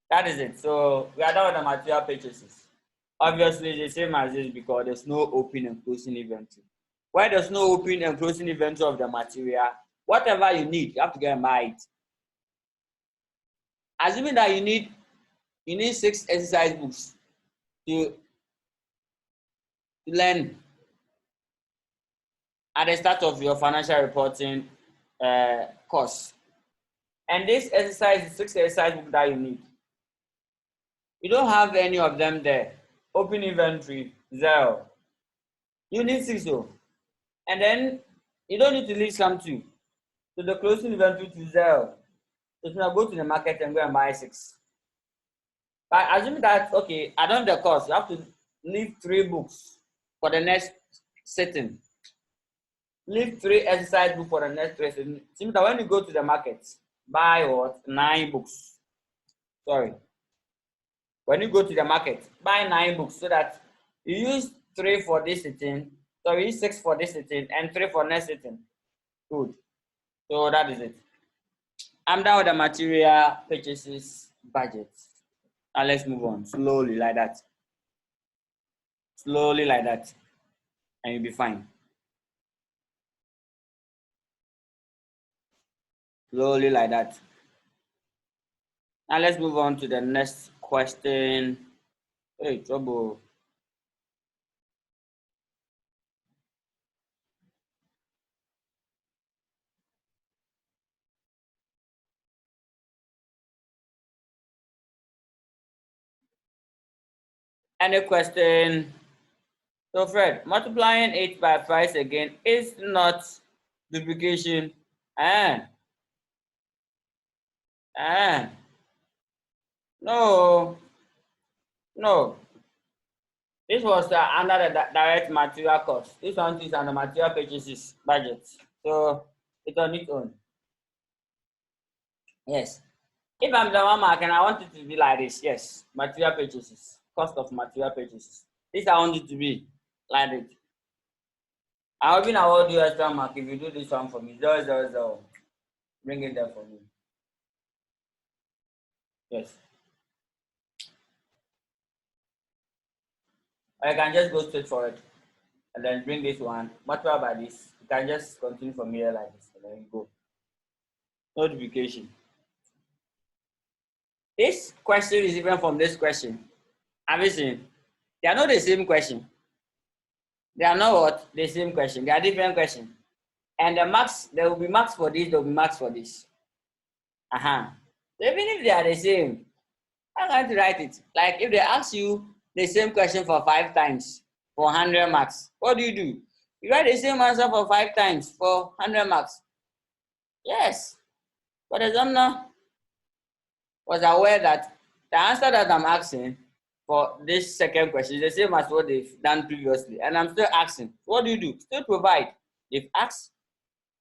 That is it. So we are done with the material purchases. Obviously, the same as this because there's no open and closing inventory. Why there's no open and closing inventory of the material, whatever you need, you have to go and buy it. Assuming that you need 6 exercise books to learn at the start of your financial reporting course. And this exercise is 6 exercise books that you need. You don't have any of them there. Open inventory, 0. You need 6 though. And then you don't need to leave some too. So the closing inventory to 0. So now go to the market and go and buy 6. But assuming that, okay, I don't have the course, you have to leave 3 books for the next sitting. Leave 3 exercise books for the next 3 sitting. Seems that when you go to the market, buy what? 9 books. Sorry. When you go to the market, buy 9 books so that you use 3 for this sitting, so you use 6 for this sitting and 3 for next sitting. Good. So that is it. I'm done with the material purchases budget. Now let's move on slowly like that. Slowly like that. And you'll be fine. Slowly like that. Now let's move on to the next question. Hey, trouble. Any question? So Fred, multiplying it by price again is not duplication. No. This was under the direct material cost. This one is under material purchases budget. So it's on its own. Yes. If I'm the one mark and I want it to be like this, yes, material purchases, cost of material purchases. This I want it to be like it. I'll even award you extra mark if you do this one for me. 0, 0, 0. Bring it there for me. Yes. Or you can just go straight for it and then bring this one, multiply by this. You can just continue from here like this and then go. Notification. This question is different from this question. Have you seen? They are not the same question. They are not what? The same question. They are different questions. And the marks, there will be marks for this, there will be marks for this. So even if they are the same, I'm going to write it. Like if they ask you the same question for 5 times for 100 marks, what do? You write the same answer for 5 times for 100 marks. Yes. But the examiner was aware that the answer that I'm asking for this second question is the same as what they've done previously. And I'm still asking. What do you do? Still provide. They've asked.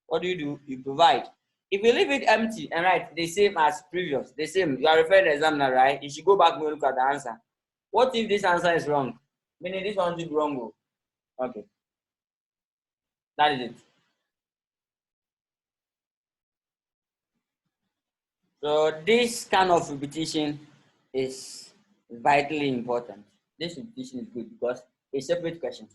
What do? You provide. If you leave it empty and write the same as previous, the same, you are referring to the examiner, right? You should go back and look at the answer. What if this answer is wrong? Meaning this one is wrong. Okay. That is it. So this kind of repetition is vitally important. This repetition is good because it's a separate question.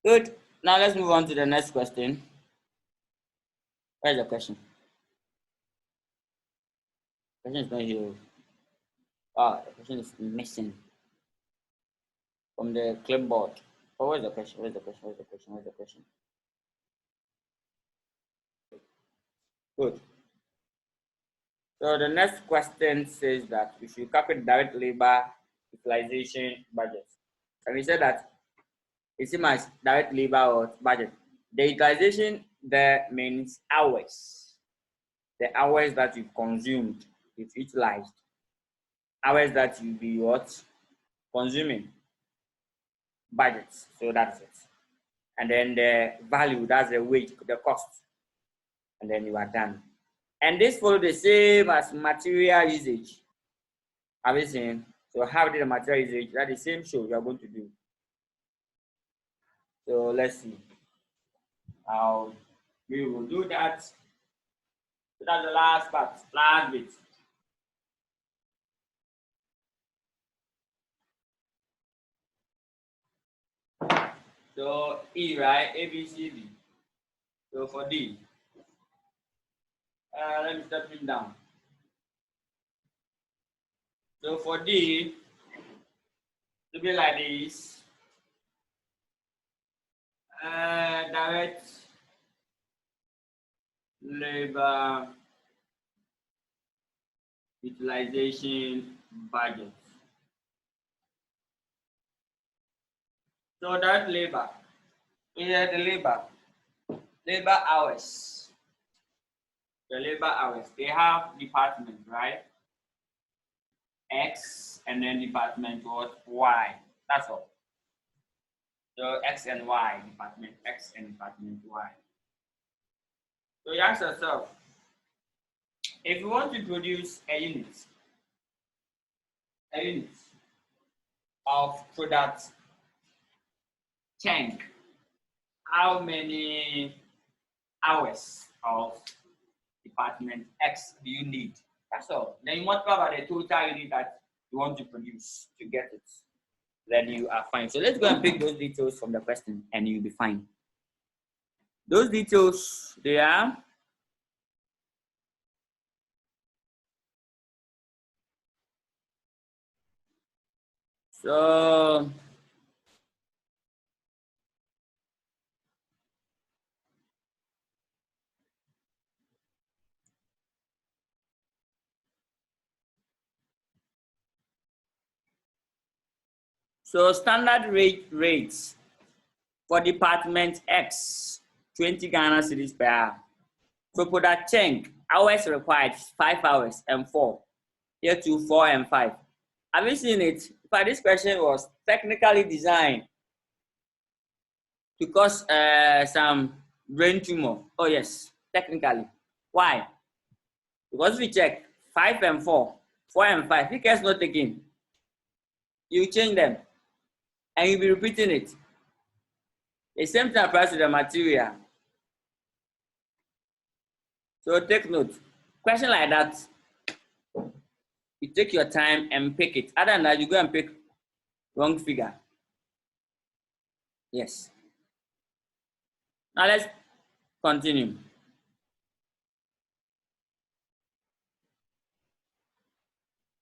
Good. Now let's move on to the next question. Where's the question? The question is not here. Ah, the question is missing from the clipboard. Oh, where's the question? Where's the question? Where's the question? Where's the question? Good. So the next question says that we should calculate direct labor utilization budget. And we said that it's same as direct labor or budget. The utilization there means hours. The hours that you've consumed, you've utilized. Hours that you'll be what? Consuming. Budgets. So that's it. And then the value, that's the wage, the cost. And then you are done. And this follows the same as material usage. Have you seen? So how did the material usage? That's the same show you are going to do. So let's see how we will do that. So that's the last part, last bit. So E, right? A, B, C, D. So for D, let me step it down. So for D, to be like this, direct labor utilization budget. So direct labor, here the labor hours. The labor hours, they have department, right? X and then department what? Y. That's all. So X and Y, department X and department Y. So you ask yourself, if you want to produce a unit of product tank, how many hours of department X do you need? That's all. Then you multiply by the total unit that you want to produce to get it. Then you are fine. So let's go and pick those details from the question and you'll be fine. Those details, they are so standard rates for department X, 20 Ghana cedis per hour. So product tank, hours required 5 hours and 4. Here to 4 and 5. Have you seen it? But this question was technically designed to cause some brain tumor. Oh yes, technically. Why? Because we check 5 and 4, 4 and 5. If it's not taken, you change them and you'll be repeating it. The same thing applies to the material. So take note. Question like that, you take your time and pick it. Other than that, you go and pick wrong figure. Yes. Now let's continue.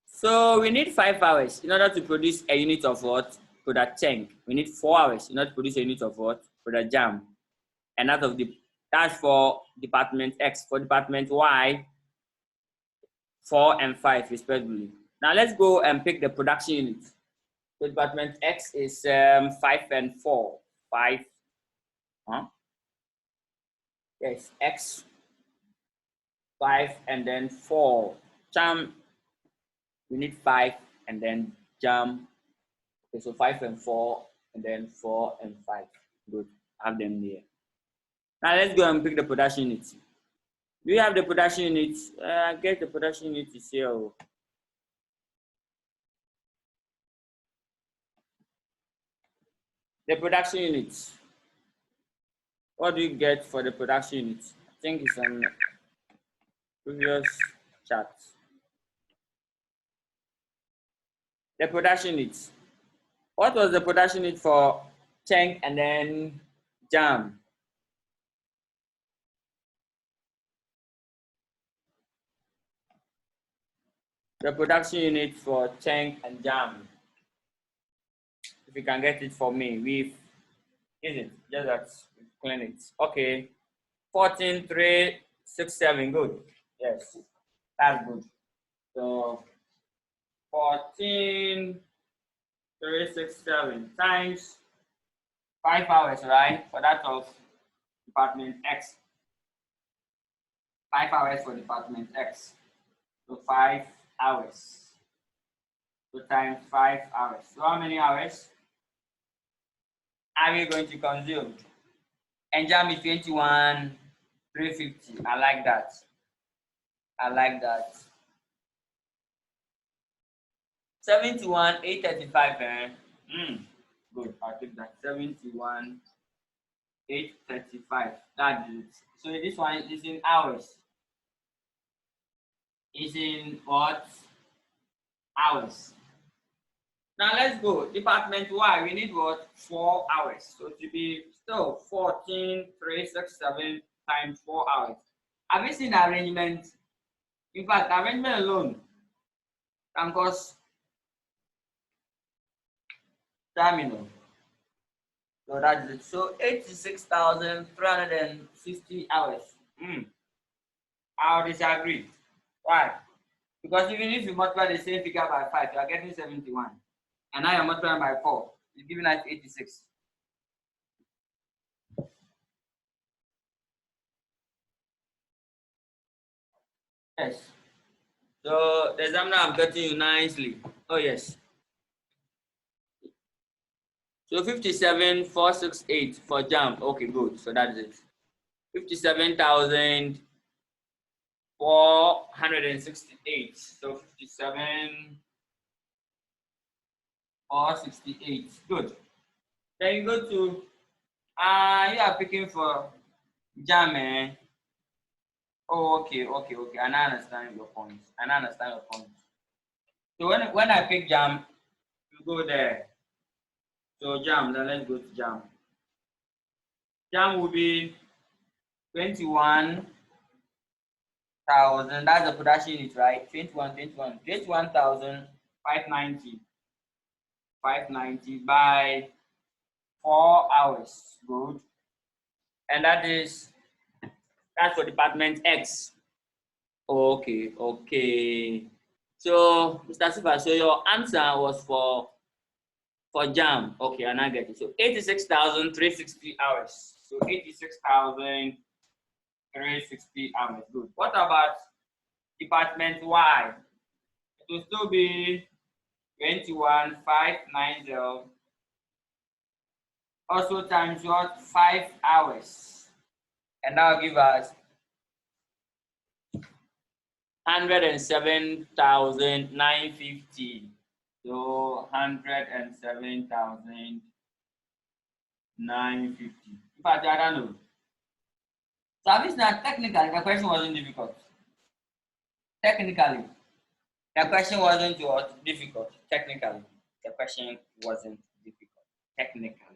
So we need 5 hours in order to produce a unit of what? Product tank. We need 4 hours in order to produce a unit of what? Product jam. And that's for department X. For department Y, 4 and 5 respectively. Now let's go and pick the production unit. So department X is 5 and 4. 5. Huh? Yes, X 5 and then 4. Jam, we need 5 and then jam. Okay, so 5 and 4 and then 4 and 5. Good, have them there. Now let's go and pick the production unit. Do you have the production unit? I guess the production unit is here. The production unit. What do you get for the production unit? I think it's on previous chart. The production unit. What was the production unit for Cheng and then Jam? The production unit for Cheng and Jam. If you can get it for me, with is it just that clean it? Okay, 14,367. Good. Yes, that's good. So 14,367 times 5 hours, right? For that of department X. 5 hours for department X. So 5 hours. So times 5 hours. So how many hours are we going to consume? And jam is 21,350. I like that. I like that. 71,835. Good. I'll take that. 71,835. That's it. So this one is in hours. Is in what? Hours. Now let's go. Department Y, we need what? 4 hours. So to be still 14,367 times 4 hours. Have you seen the arrangement? In fact, arrangement alone can cost terminal. So that's it. So 86,360 hours. I'll disagree. Why? Because even if you multiply the same figure by 5, you are getting 71. And now you're multiplying by 4. It's giving us 86. Yes. So the examiner, I'm getting you nicely. Oh, yes. So 57,468 for jam. Okay, good. So that's it. 57,468. So 57,468. Good. Then you go to you are picking for jam, eh? Oh, okay. And I understand your point. So when I pick jam, you go there. So jam, then let's go to jam. Jam will be 21,000. That's the production unit, right? 21,590. 590 by 4 hours. Good. And that's for department X. Okay. So Mr. Sifa, so your answer was for jam. Okay, and I get it. So 86,360 hours. So 86,360 hours. Good. What about department Y? It will still be 21,590. Also times what? 5 hours. And that will give us 107,950. So 107,950. In fact, I don't know. So this now technically the question wasn't difficult. Technically, the question wasn't difficult. Technically, the question wasn't difficult. Technically,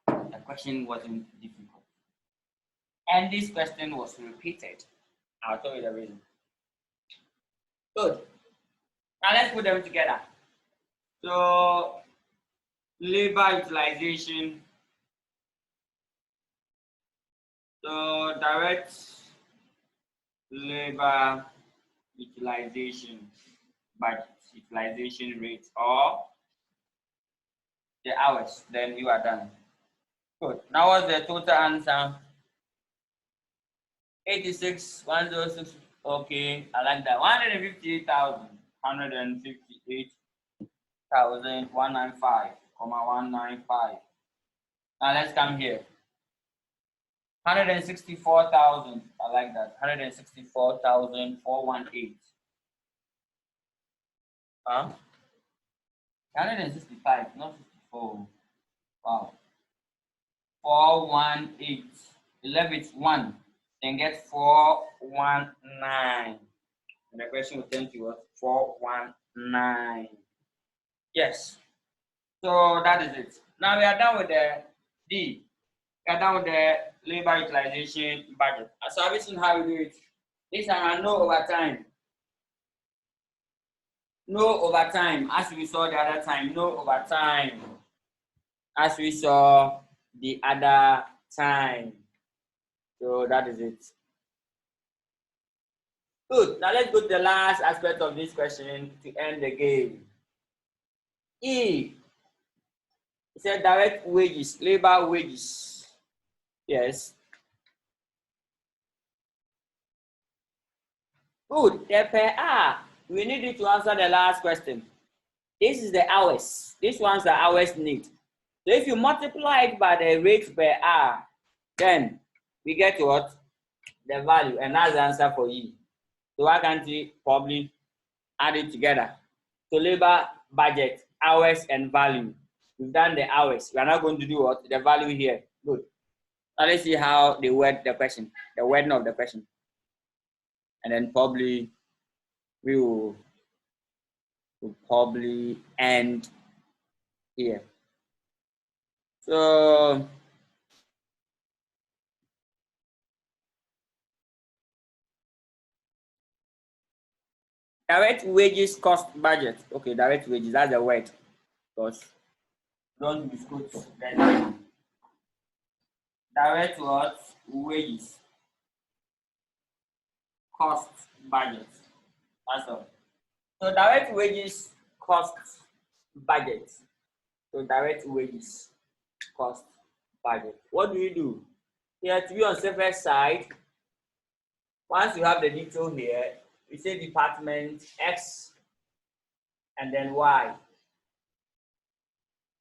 the question wasn't difficult. And this question was repeated. I'll tell you the reason. Good. Now let's put them together. So labor utilization. So direct labor utilization budget, utilization rate, or the hours, then you are done. Good. Now what's the total answer? 86,106. Okay, I like that. 158,195,195. Now let's come here. 164,000. I like that. 164,418. Huh? 165, not 54. Wow. 418. 11 is 1. Then get 419. And the question will tell you what? 419. Yes. So that is it. Now we are done with the D. We are done with the labor utilization budget. So have you seen how we do it? This time, no overtime. No overtime, as we saw the other time. No overtime, as we saw the other time. So that is it. Good. Now let's go to the last aspect of this question to end the game. E. It said direct wages, labor wages. Yes. Good. The per hour. We need you to answer the last question. This is the hours. These ones are hours need. So if you multiply it by the rate per hour, then we get what? The value, and that's the answer for you. So why can't we probably add it together? So labor, budget, hours, and value. We've done the hours. We are not going to do what? The value here. Good. Now let's see how they word the question, the wording of the question. And then probably we will probably end here. So direct wages cost budget. Okay, direct wages, that's the word. Because don't misquote. Direct what? Wages cost budget. That's all. So direct wages cost budget. So direct wages cost budget. What do you do? Here to be on safer side, once you have the detail here, we say department X and then Y.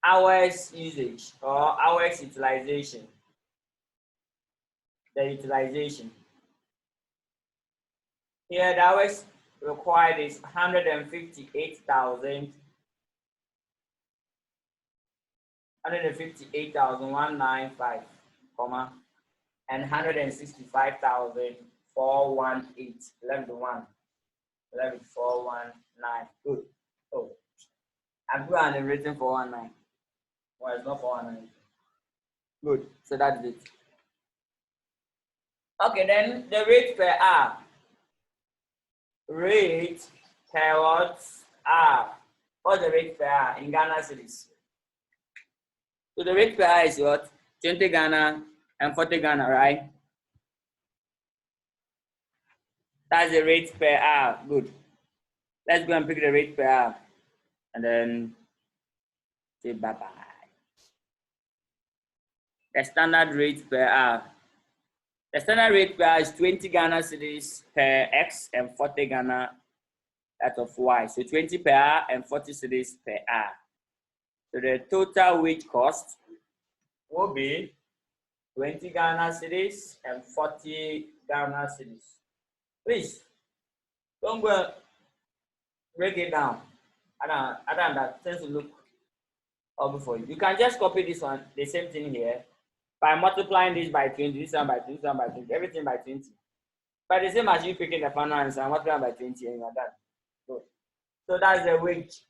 Hours usage or hours utilization. The utilization. Here the hours required is 158,195, and 165,418. 11,419. Good. Oh, I'm good and written 419. Well, it's not 419. Good. So that's it. Okay, then the rate per hour. Rate per what? Hour. What's the rate per hour in Ghana cedis? So the rate per hour is what? 20 Ghana and 40 Ghana, right? That's the rate per hour. Good. Let's go and pick the rate per hour. And then say bye-bye. The standard rate per hour. The standard rate per hour is 20 Ghana cedis per X and 40 Ghana that of Y. So 20 per hour and 40 cedis per hour. So the total wage cost will be 20 Ghana cedis and 40 Ghana cedis. Please, don't go break it down. Other than that, things will look over for you. You can just copy this one, the same thing here, by multiplying this by 20, this one by 20, this one by 20, everything by 20. But the same as you picking the final answer and multiplying by 20 and you're done. So that's the wage.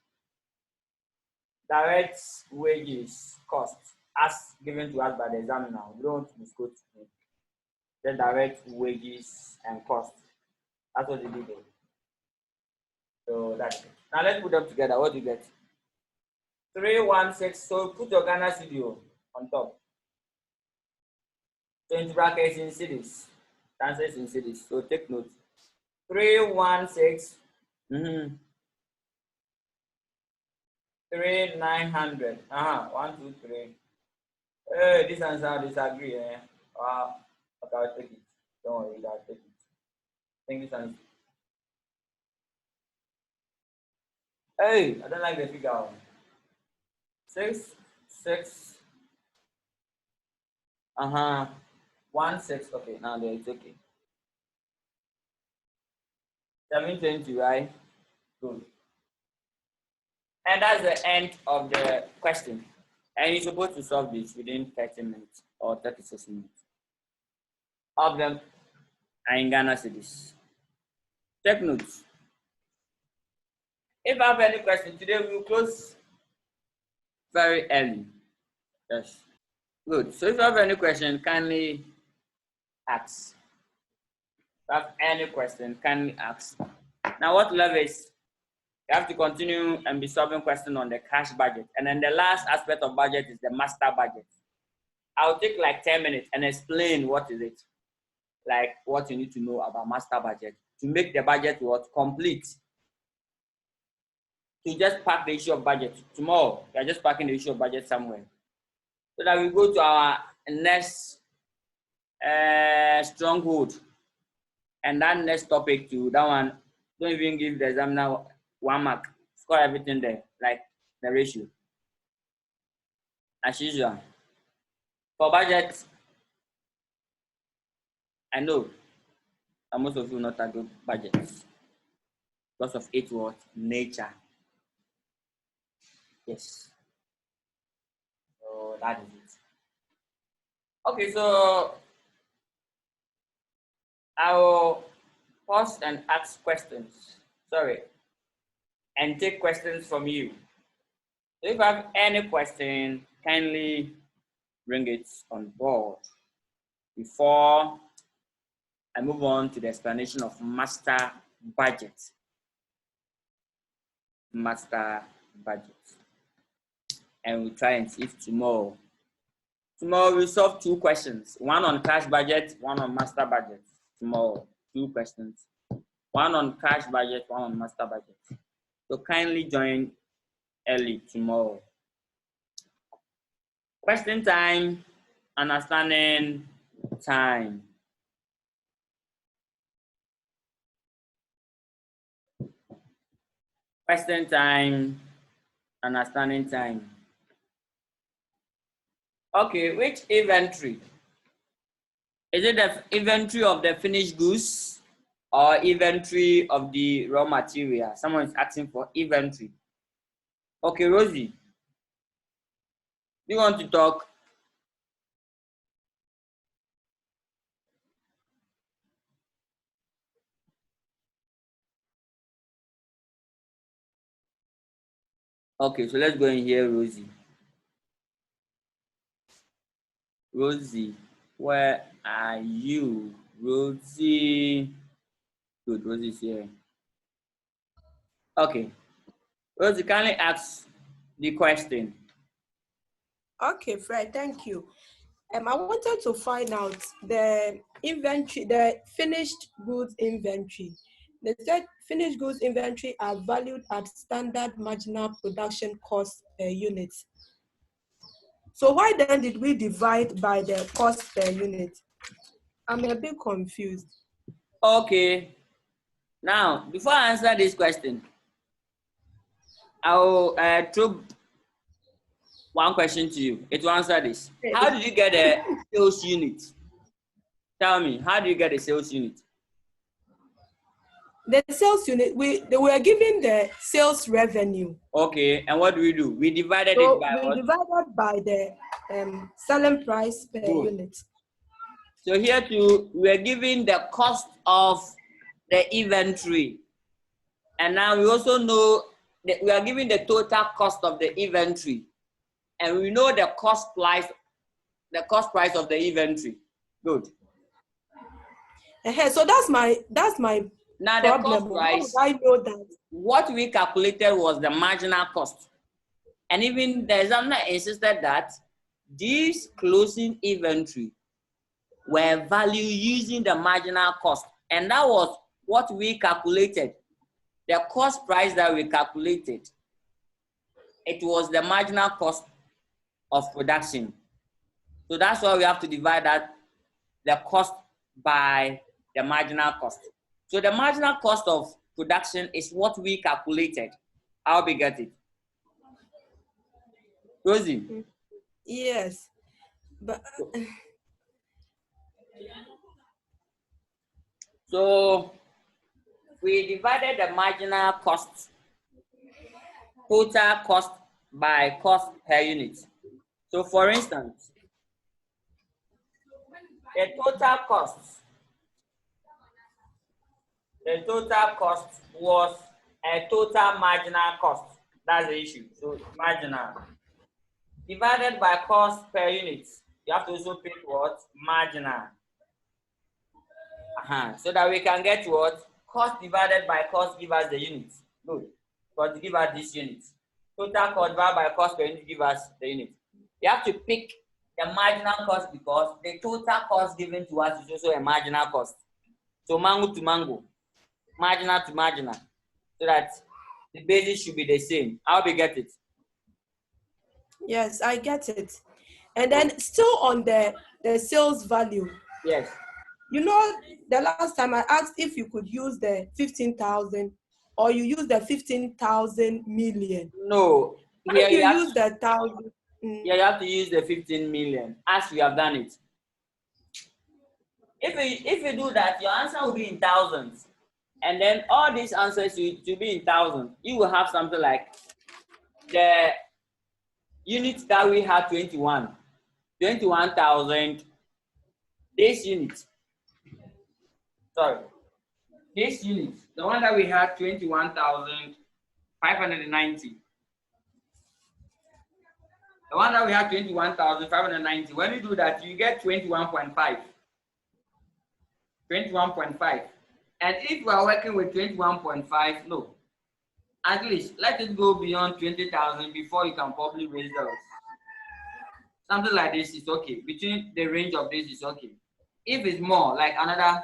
Direct wages cost as given to us by the examiner. We don't misquote the direct wages and cost. That's what they did there. So that's it. Now let's put them together. What do you get? 316. So put your Ghana studio on top. So in brackets in cities. Answers in cities. So take note. 316. 3,900. 1, 2, 3. Hey, this answer I disagree. Wow. Okay, I'll take it. Don't worry, I'll take it. Thank you, answer. Hey, I don't like the figure. 6, 6. 1, 6. Okay, now there it's okay. 720, right? Good. And that's the end of the question. And you're supposed to solve this within 30 minutes or 36 minutes. Of them are in Ghana cedis. Take notes. If I have any question today, we will close very early. Yes. Good. So if you have any question, kindly ask. If you have any question, kindly ask. Now what level is? You have to continue and be solving questions on the cash budget. And then the last aspect of budget is the master budget. I'll take like 10 minutes and explain what is it. Like what you need to know about master budget to make the budget what complete. To just pack the issue of budget. Tomorrow, you're just packing the issue of budget somewhere. So that we go to our next stronghold. And that next topic too, that one, don't even give the examiner 1 mark. Score everything there, like the ratio. As usual. For budget, I know that most of you not target budgets because of its what? Nature. Yes. So that is it. Okay, so I will pause and ask questions. Sorry. And take questions from you. So if you have any question, kindly bring it on board before I move on to the explanation of master budget. Master budget. And we'll try and see if tomorrow we'll solve 2 questions. One on cash budget, one on master budget. Tomorrow, 2 questions. One on cash budget, one on master budget. So kindly join early tomorrow. Question time, understanding time. Question time, understanding time. Okay, which inventory? Is it the inventory of the finished goods or inventory of the raw material? Someone is asking for inventory. Okay, Rosie, do you want to talk? Okay, so let's go and hear Rosie. Rosie, where are you? Rosie. Good, Rosie's here. Okay. Rosie, kindly ask the question. Okay, Fred, thank you. I wanted to find out the inventory, the finished goods inventory. They said finished goods inventory are valued at standard marginal production cost per unit. So why then did we divide by the cost per unit? I'm a bit confused. Okay. Now, before I answer this question, I'll throw one question to you. It will answer this. How did you get a sales unit? Tell me, how do you get a sales unit? The sales unit, they were given the sales revenue. Okay, and what do? We divided it by what? We divided by the selling price per unit. So here too, we are given the cost of the inventory. And now we also know that we are given the total cost of the inventory. And we know the cost price of the inventory. Good. So that's my now problem. The cost price, I know that. What we calculated was the marginal cost. And even the examiner insisted that these closing inventory were valued using the marginal cost. And that was what we calculated, the cost price that we calculated, it was the marginal cost of production. So that's why we have to divide that, the cost by the marginal cost. So the marginal cost of production is what we calculated. How we get it? Rosie? Yes, but So we divided the marginal cost, total cost by cost per unit. So for instance, the total cost was a total marginal cost. That's the issue. So marginal divided by cost per unit. You have to also pick what? Marginal. So that we can get what? Cost divided by cost give us the unit. Good. But give us this unit. Total cost divided by cost per unit give us the unit. You have to pick the marginal cost because the total cost given to us is also a marginal cost. So mango to mango, marginal to marginal, so that the basis should be the same. How do we get it? yes, I get it. And then still on the sales value. Yes. You know, the last time I asked if you could use the 15,000 or you use the 15,000 million. No. Why do you use the 1,000? Yeah, you have to use the 15 million as we have done it. If you do that, your answer will be in thousands. And then all these answers will be in thousands. You will have something like the units that we had 21,000. This unit, the one that we had 21,590. The one that we have 21,590. When you do that, you get 21.5. 21.5. And if we are working with 21.5, no. At least let it go beyond 20,000 before you can probably raise those. Something like this is okay. Between the range of this is okay. If it's more, like another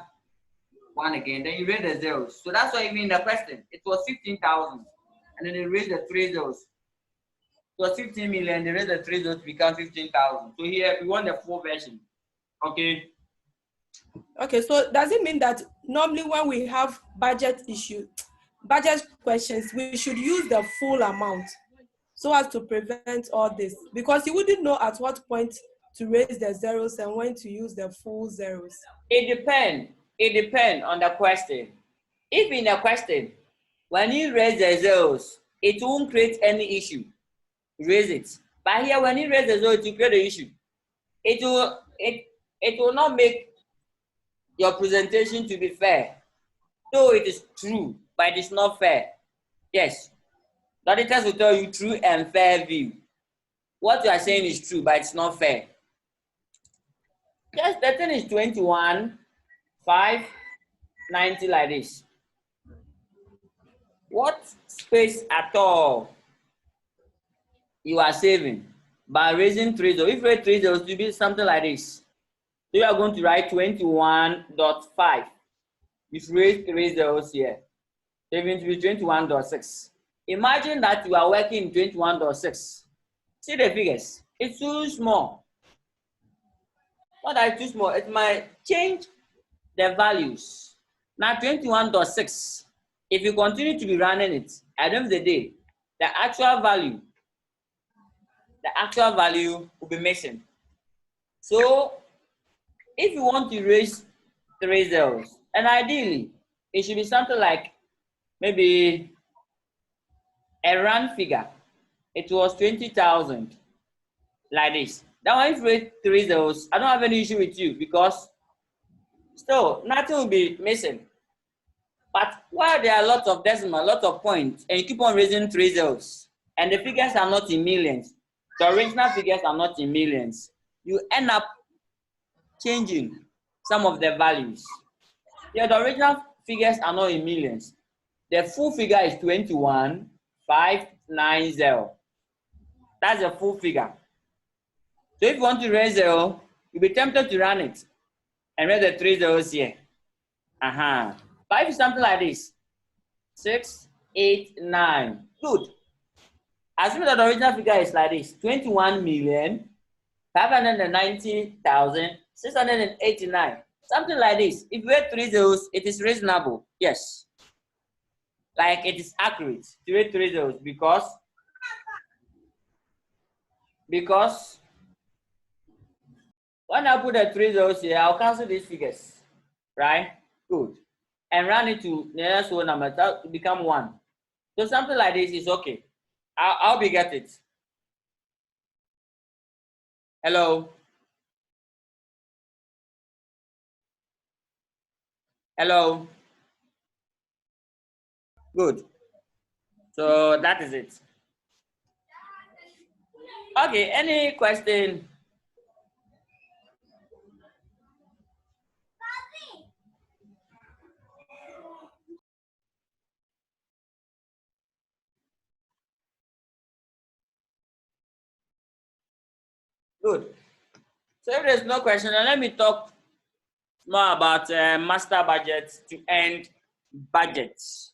one again, then you raise the zeros. So that's why even in the question, it was 15,000. And then they raised the 3 zeros. It was 15 million, they raised the 3 zeros to become 15,000. So here we want the full version. Okay. Okay, so does it mean that normally when we have budget questions, we should use the full amount so as to prevent all this? Because you wouldn't know at what point to raise the zeros and when to use the full zeros. It depends on the question. If in the question, when you raise the zeros, it won't create any issue. Raise it. But here, when you raise the zeros, it will create an issue. It will not make your presentation to be fair. Though it is true, but it is not fair. Yes. The auditors will tell you true and fair view. What you are saying is true, but it's not fair. Yes, the thing is 21,590 like this. What space at all you are saving by raising 3 zeros? If you raise 3 zeros, it will be something like this. So you are going to write 21.5. If you raise 3 zeros here, it's going to be 21.6. Imagine that you are working in 21.6. See the figures. It's too small. Not that it's too small. It might change the values. Now 21.6. If you continue to be running it, at the end of the day, the actual value will be missing. So if you want to raise 3 zeros, and ideally, it should be something like maybe a round figure. It was 20,000, like this. Now, if you raise 3 zeros, I don't have any issue with you because still nothing will be missing. But while there are lots of decimal, lots of points, and you keep on raising 3 zeros, and the figures are not in millions, the original figures are not in millions, you end up changing some of the values. Yeah, the original figures are not in millions. The full figure is 21,590. That's the full figure. So if you want to raise 0, you'll be tempted to run it and raise the 3 zeros here. But 5 is something like this. 6, 8, 9. Good. Assuming that the original figure is like this, 21,590,689. Something like this. If we add 3 zeros, it is reasonable. Yes. Like it is accurate to add 3 zeros because when I put the 3 zeros here, I'll cancel these figures. Right? Good. And run it to the next whole number. That will become 1. So something like this is okay. I'll be get it. Hello. Hello. Good. So that is it. Okay, any question? Good. So if there's no question, then let me talk more about master budgets to end budgets.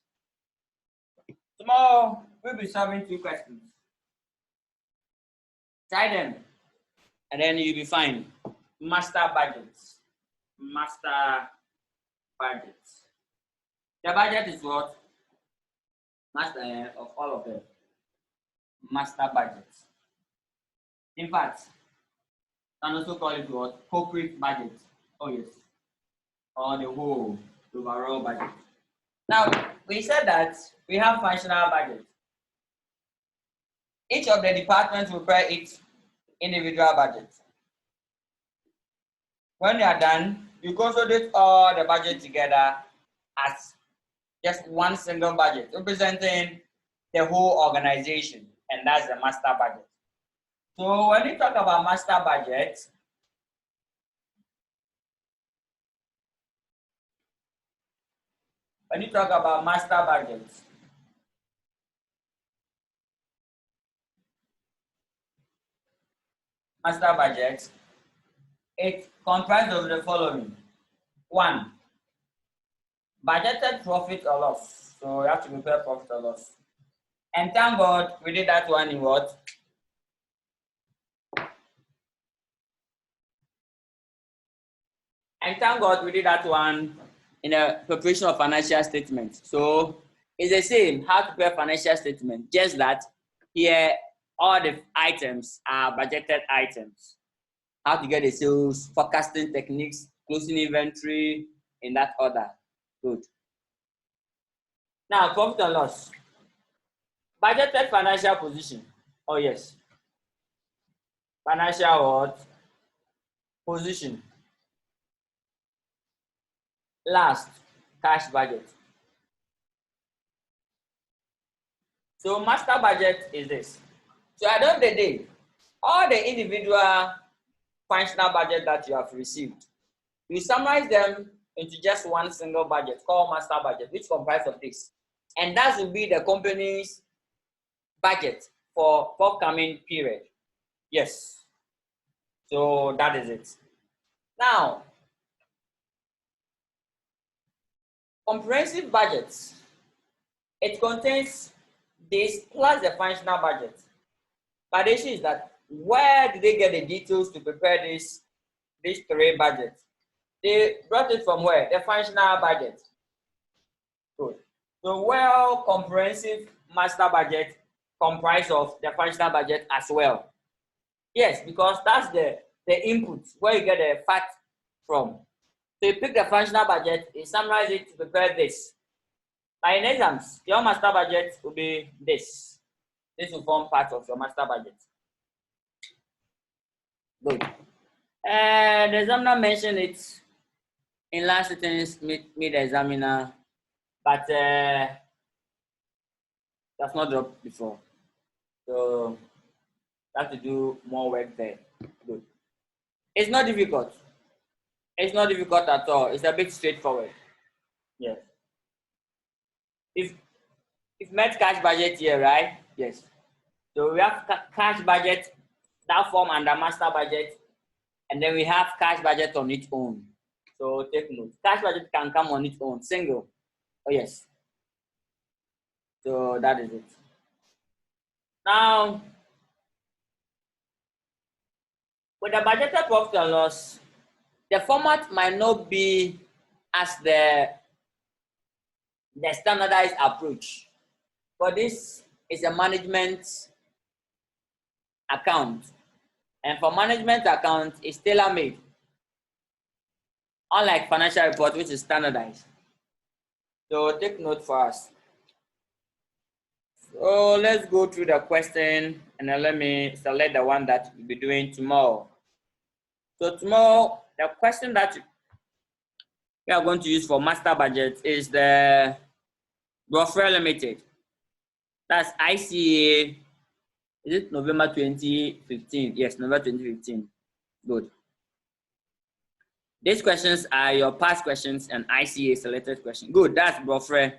Tomorrow we'll be solving 2 questions. Try them, and then you'll be fine. Master budgets. Master budgets. The budget is what? Master of all of them. Master budgets. In fact, and also call it what? Corporate budget. Oh yes. Or the whole overall budget. Now, we said that we have functional budget. Each of the departments will prepare its individual budget. When they are done, you consolidate all the budget together as just one single budget, representing the whole organization, and that's the master budget. So when you talk about master budget, it comprises of the following. 1, budgeted profit or loss. So you have to prepare profit or loss. And thank God we did that one in what? And thank God we did that one in a preparation of financial statement. So it's the same how to prepare financial statement, just that here all the items are budgeted items. How to get the sales, forecasting techniques, closing inventory in that order. Good. Now, profit and loss. Budgeted financial position. Oh yes. Financial what? Position. Last, cash budget. So master budget is this. So at the end of the day, all the individual functional budget that you have received, you summarize them into just one single budget called master budget, which comprises of this. And that will be the company's budget for forthcoming period. Yes. So that is it. Now, comprehensive budgets, it contains this plus the functional budget. But the issue is that where did they get the details to prepare these 3 budgets? They brought it from where? The functional budget. Good. So well, comprehensive master budget comprised of the functional budget as well. Yes, because that's the input where you get the fact from. So you pick the functional budget, you summarize it to prepare this. By in exams, your master budget will be this. This will form part of your master budget. Good. The examiner mentioned it in last sentence, meet the examiner, but that's not dropped before. So you have to do more work there. Good. It's not difficult. It's not difficult at all. It's a bit straightforward. Yes. If met cash budget here, right? Yes. So we have cash budget that form under master budget, and then we have cash budget on its own. So take note. Cash budget can come on its own, single. Oh, yes. So that is it. Now, with the budgeted profit and loss, the format might not be as the standardized approach. But this is a management account. And for management account, it's tailor-made. Unlike financial report, which is standardized. So take note for us. So let's go through the question and then let me select the one that we'll be doing tomorrow. So tomorrow, the question that we are going to use for master budget is the Brofre Limited. That's ICA. Is it November 2015? Yes, November 2015. Good. These questions are your past questions and ICA selected question. Good, that's Brofre.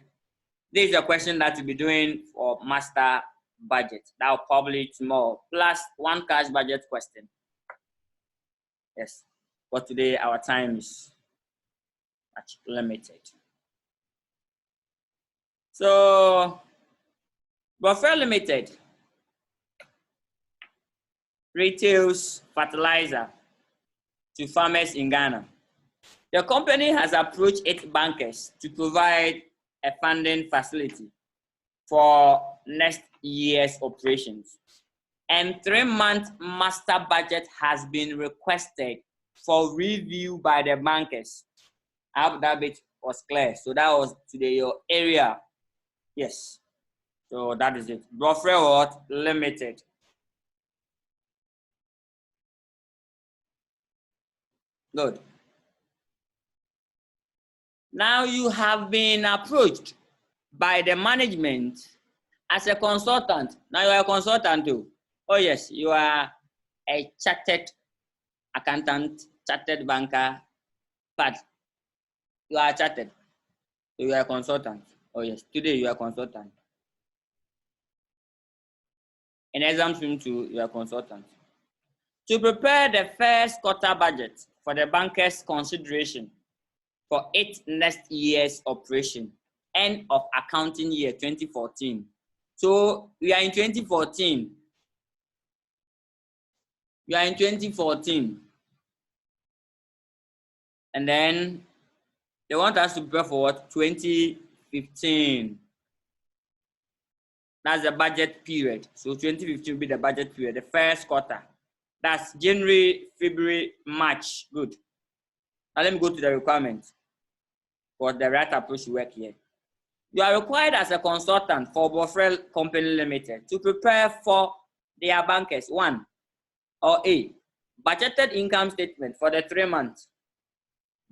This is a question that you'll be doing for master budget. That will probably tomorrow, plus one cash budget question. Yes, but today our time is much limited. So, Brofre Limited retails fertilizer to farmers in Ghana. The company has approached its bankers to provide a funding facility for next year's operations. And 3-month master budget has been requested for review by the bankers. I hope that bit was clear. So that was today your area. Yes. So that is it. Brofre what? Limited. Good. Now you have been approached by the management as a consultant. Now you are a consultant too. Oh yes, you are a chartered accountant, chartered banker, but you are chartered. So you are a consultant. Oh yes, today you are a consultant. In exam stream 2, you are a consultant. To prepare the first quarter budget for the banker's consideration for its next year's operation, end of accounting year 2014. So we are in 2014. We are in 2014. And then they want us to prepare for what? 2015. That's the budget period. So 2015 will be the budget period, the first quarter. That's January, February, March. Good. Now let me go to the requirements for the right approach to work here. You are required as a consultant for Brofre Company Limited to prepare for their bankers. 1 or A, budgeted income statement for the 3 months.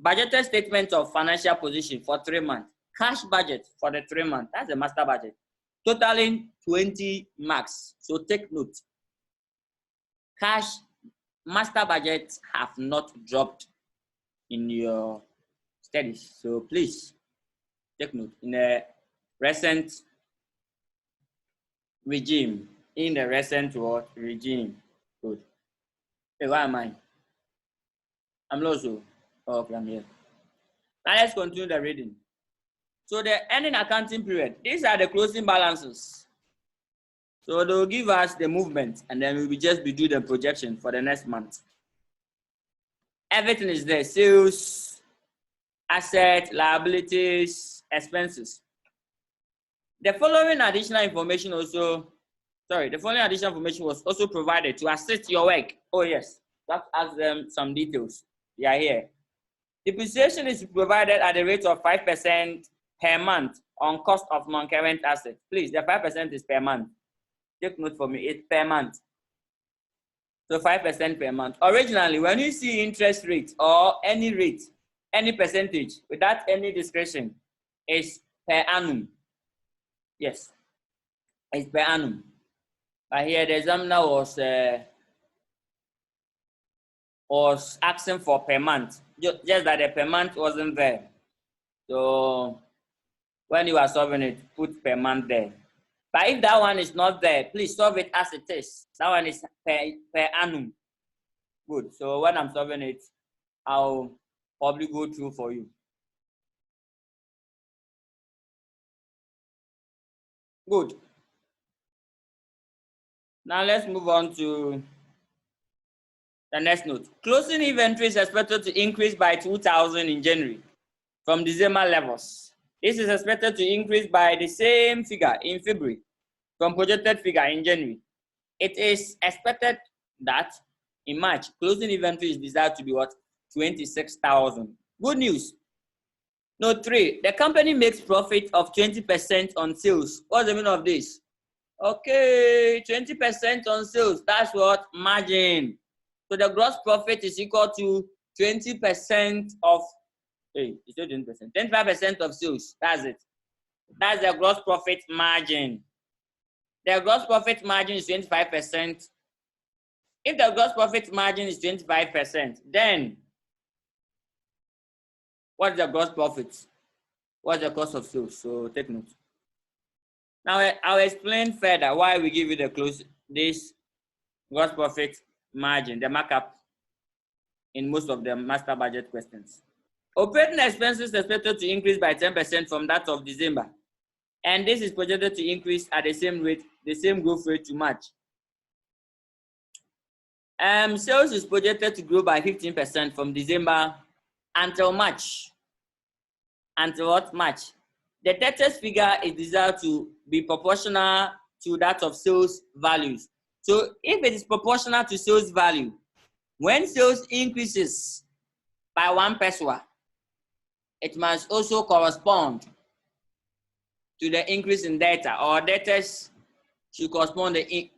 Budgeted statement of financial position for 3 months. Cash budget for the 3 months. That's the master budget. Totaling 20 marks. So take note. Cash master budgets have not dropped in your studies. So please take note. In the recent regime. In the recent what? Regime. Good. Hey, why am I? I'm also. Oh, okay, I'm here. Now let's continue the reading. So the ending accounting period, these are the closing balances. So they'll give us the movement and then we will just be doing the projection for the next month. Everything is there, sales, assets, liabilities, expenses. The following additional information also, the following additional information was also provided to assist your work. Oh yes, you have to ask them some details. They are here. Depreciation is provided at the rate of 5% per month on cost of non-current assets. Please, the 5% is per month. Take note for me, it's per month. So 5% per month. Originally, when you see interest rate or any rate, any percentage, without any discretion, it's per annum. Yes, it's per annum. But here the examiner was asking for per month. Just that the per month wasn't there. So when you are solving it, put per month there. But if that one is not there, please solve it as it is. That one is per annum. Good. So when I'm solving it, I'll probably go through for you. Good. Now let's move on to the next note. Closing inventory is expected to increase by 2,000 in January from December levels. This is expected to increase by the same figure in February from projected figure in January. It is expected that in March, closing inventory is desired to be what? 26,000. Good news. Note 3, the company makes profit of 20% on sales. What's the meaning of this? Okay, 20% on sales, that's what? Margin. So the gross profit is equal to 20% of, hey, it's not 20%, 25% of sales, that's it. That's the gross profit margin. The gross profit margin is 25%. If the gross profit margin is 25%, then what's the gross profit? What's the cost of sales? So take note. Now I'll explain further why we give you this gross profit margin, the markup in most of the master budget questions. Operating expenses expected to increase by 10% from that of December. And this is projected to increase at the same rate, the same growth rate to March. Sales is projected to grow by 15% from December until March. Until what? March. The latest figure is desired to be proportional to that of sales values. So if it is proportional to sales value, when sales increases by 1 pesewa, it must also correspond to the increase in data, or data should correspond to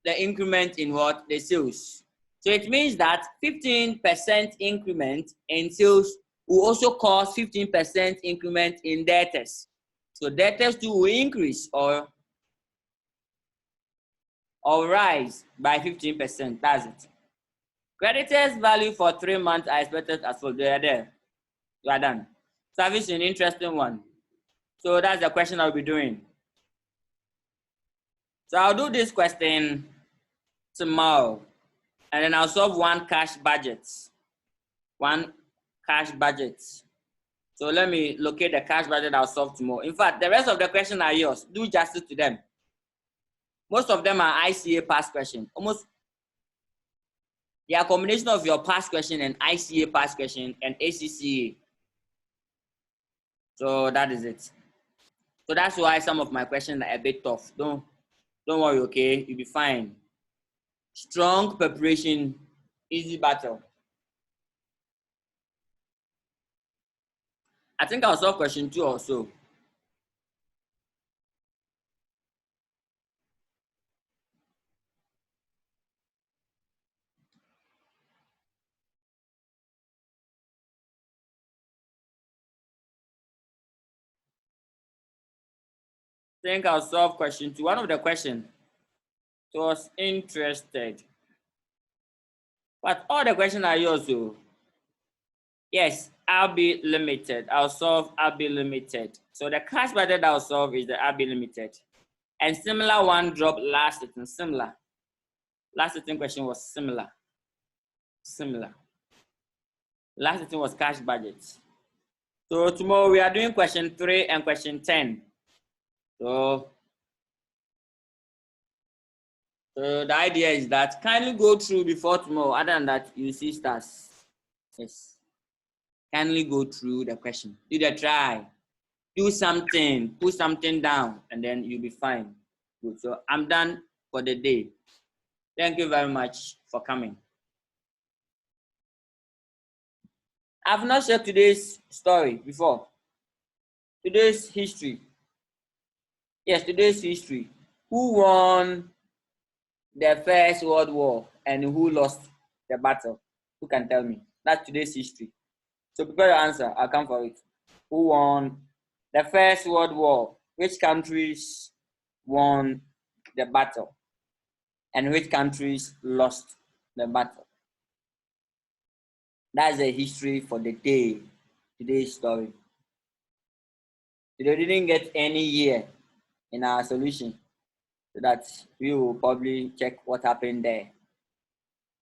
the increment in what? The sales. So it means that 15% increment in sales will also cause 15% increment in debtors. So debtors too will increase or rise by 15%. That's it. Creditors value for 3 months are expected as follows. They are there. You are done. Service is an interesting one. So that's the question I'll be doing. So I'll do this question tomorrow, and then I'll solve one cash budget. One cash budget. So let me locate the cash budget I'll solve tomorrow. In fact, the rest of the questions are yours. Do justice to them. Most of them are ICA past question. Almost, they are a combination of your past question and ICA past question and ACCA. So that is it. So that's why some of my questions are a bit tough. Don't worry, okay? You'll be fine. Strong preparation, easy battle. I think I'll solve question 2 also. I think I'll solve question 2. One of the questions was interested. But all the questions are yours, so yes, RB Limited. I'll solve RB Limited. So the cash budget I'll solve is the RB Limited. And similar one dropped last sitting, similar. Last sitting question was similar. Similar. Last sitting was cash budget. So tomorrow we are doing question 3 and question 10. So the idea is that kindly go through before tomorrow. Other than that, you see stars. Yes. Kindly go through the question. Do the try. Do something. Put something down, and then you'll be fine. Good. So I'm done for the day. Thank you very much for coming. I've not shared today's story before. Today's history. Yes, today's history. Who won the First World War and who lost the battle? Who can tell me? That's today's history. So prepare your answer. I'll come for it. Who won the First World War? Which countries won the battle? And which countries lost the battle? That's the history for the day. Today's story. They didn't get any year in our solution, so that we will probably check what happened there.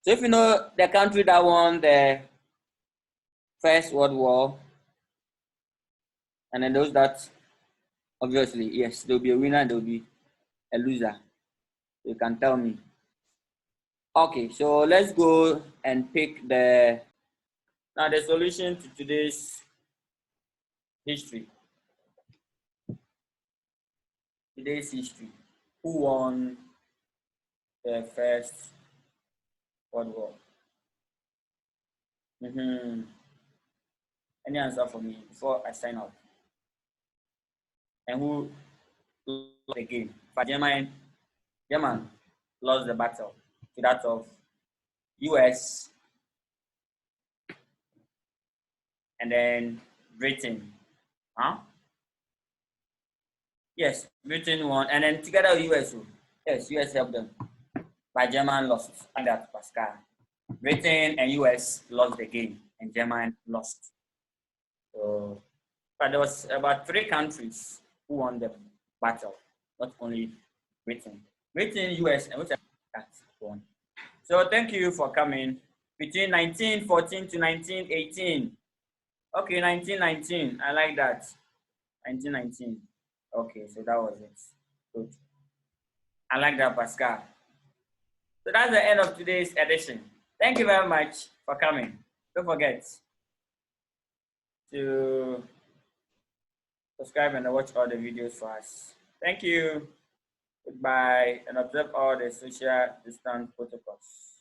So if you know the country that won the First World War, and then those that, obviously, yes, there will be a winner and there will be a loser. You can tell me. Okay, so let's go and pick the solution to today's history. Today's history. Who won the First World War? Any answer for me before I sign out? And who lost the game? German lost the battle to that of US and then Britain. Huh? Yes, Britain won, and then together with US. Yes, US helped them. But German lost. And that's Pascal. Britain and US lost the game, and German lost. So, but there was about 3 countries who won the battle, not only Britain. Britain, US, and which that's won. So thank you for coming. Between 1914 to 1918. Okay, 1919. I like that. 1919. Okay, so that was it. Good. I like that, Pascal. So that's the end of today's edition. Thank you very much for coming. Don't forget to subscribe and watch all the videos for us. Thank you. Goodbye, and observe all the social distance protocols.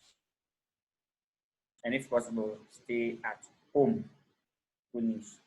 And if possible, stay at home. Good news.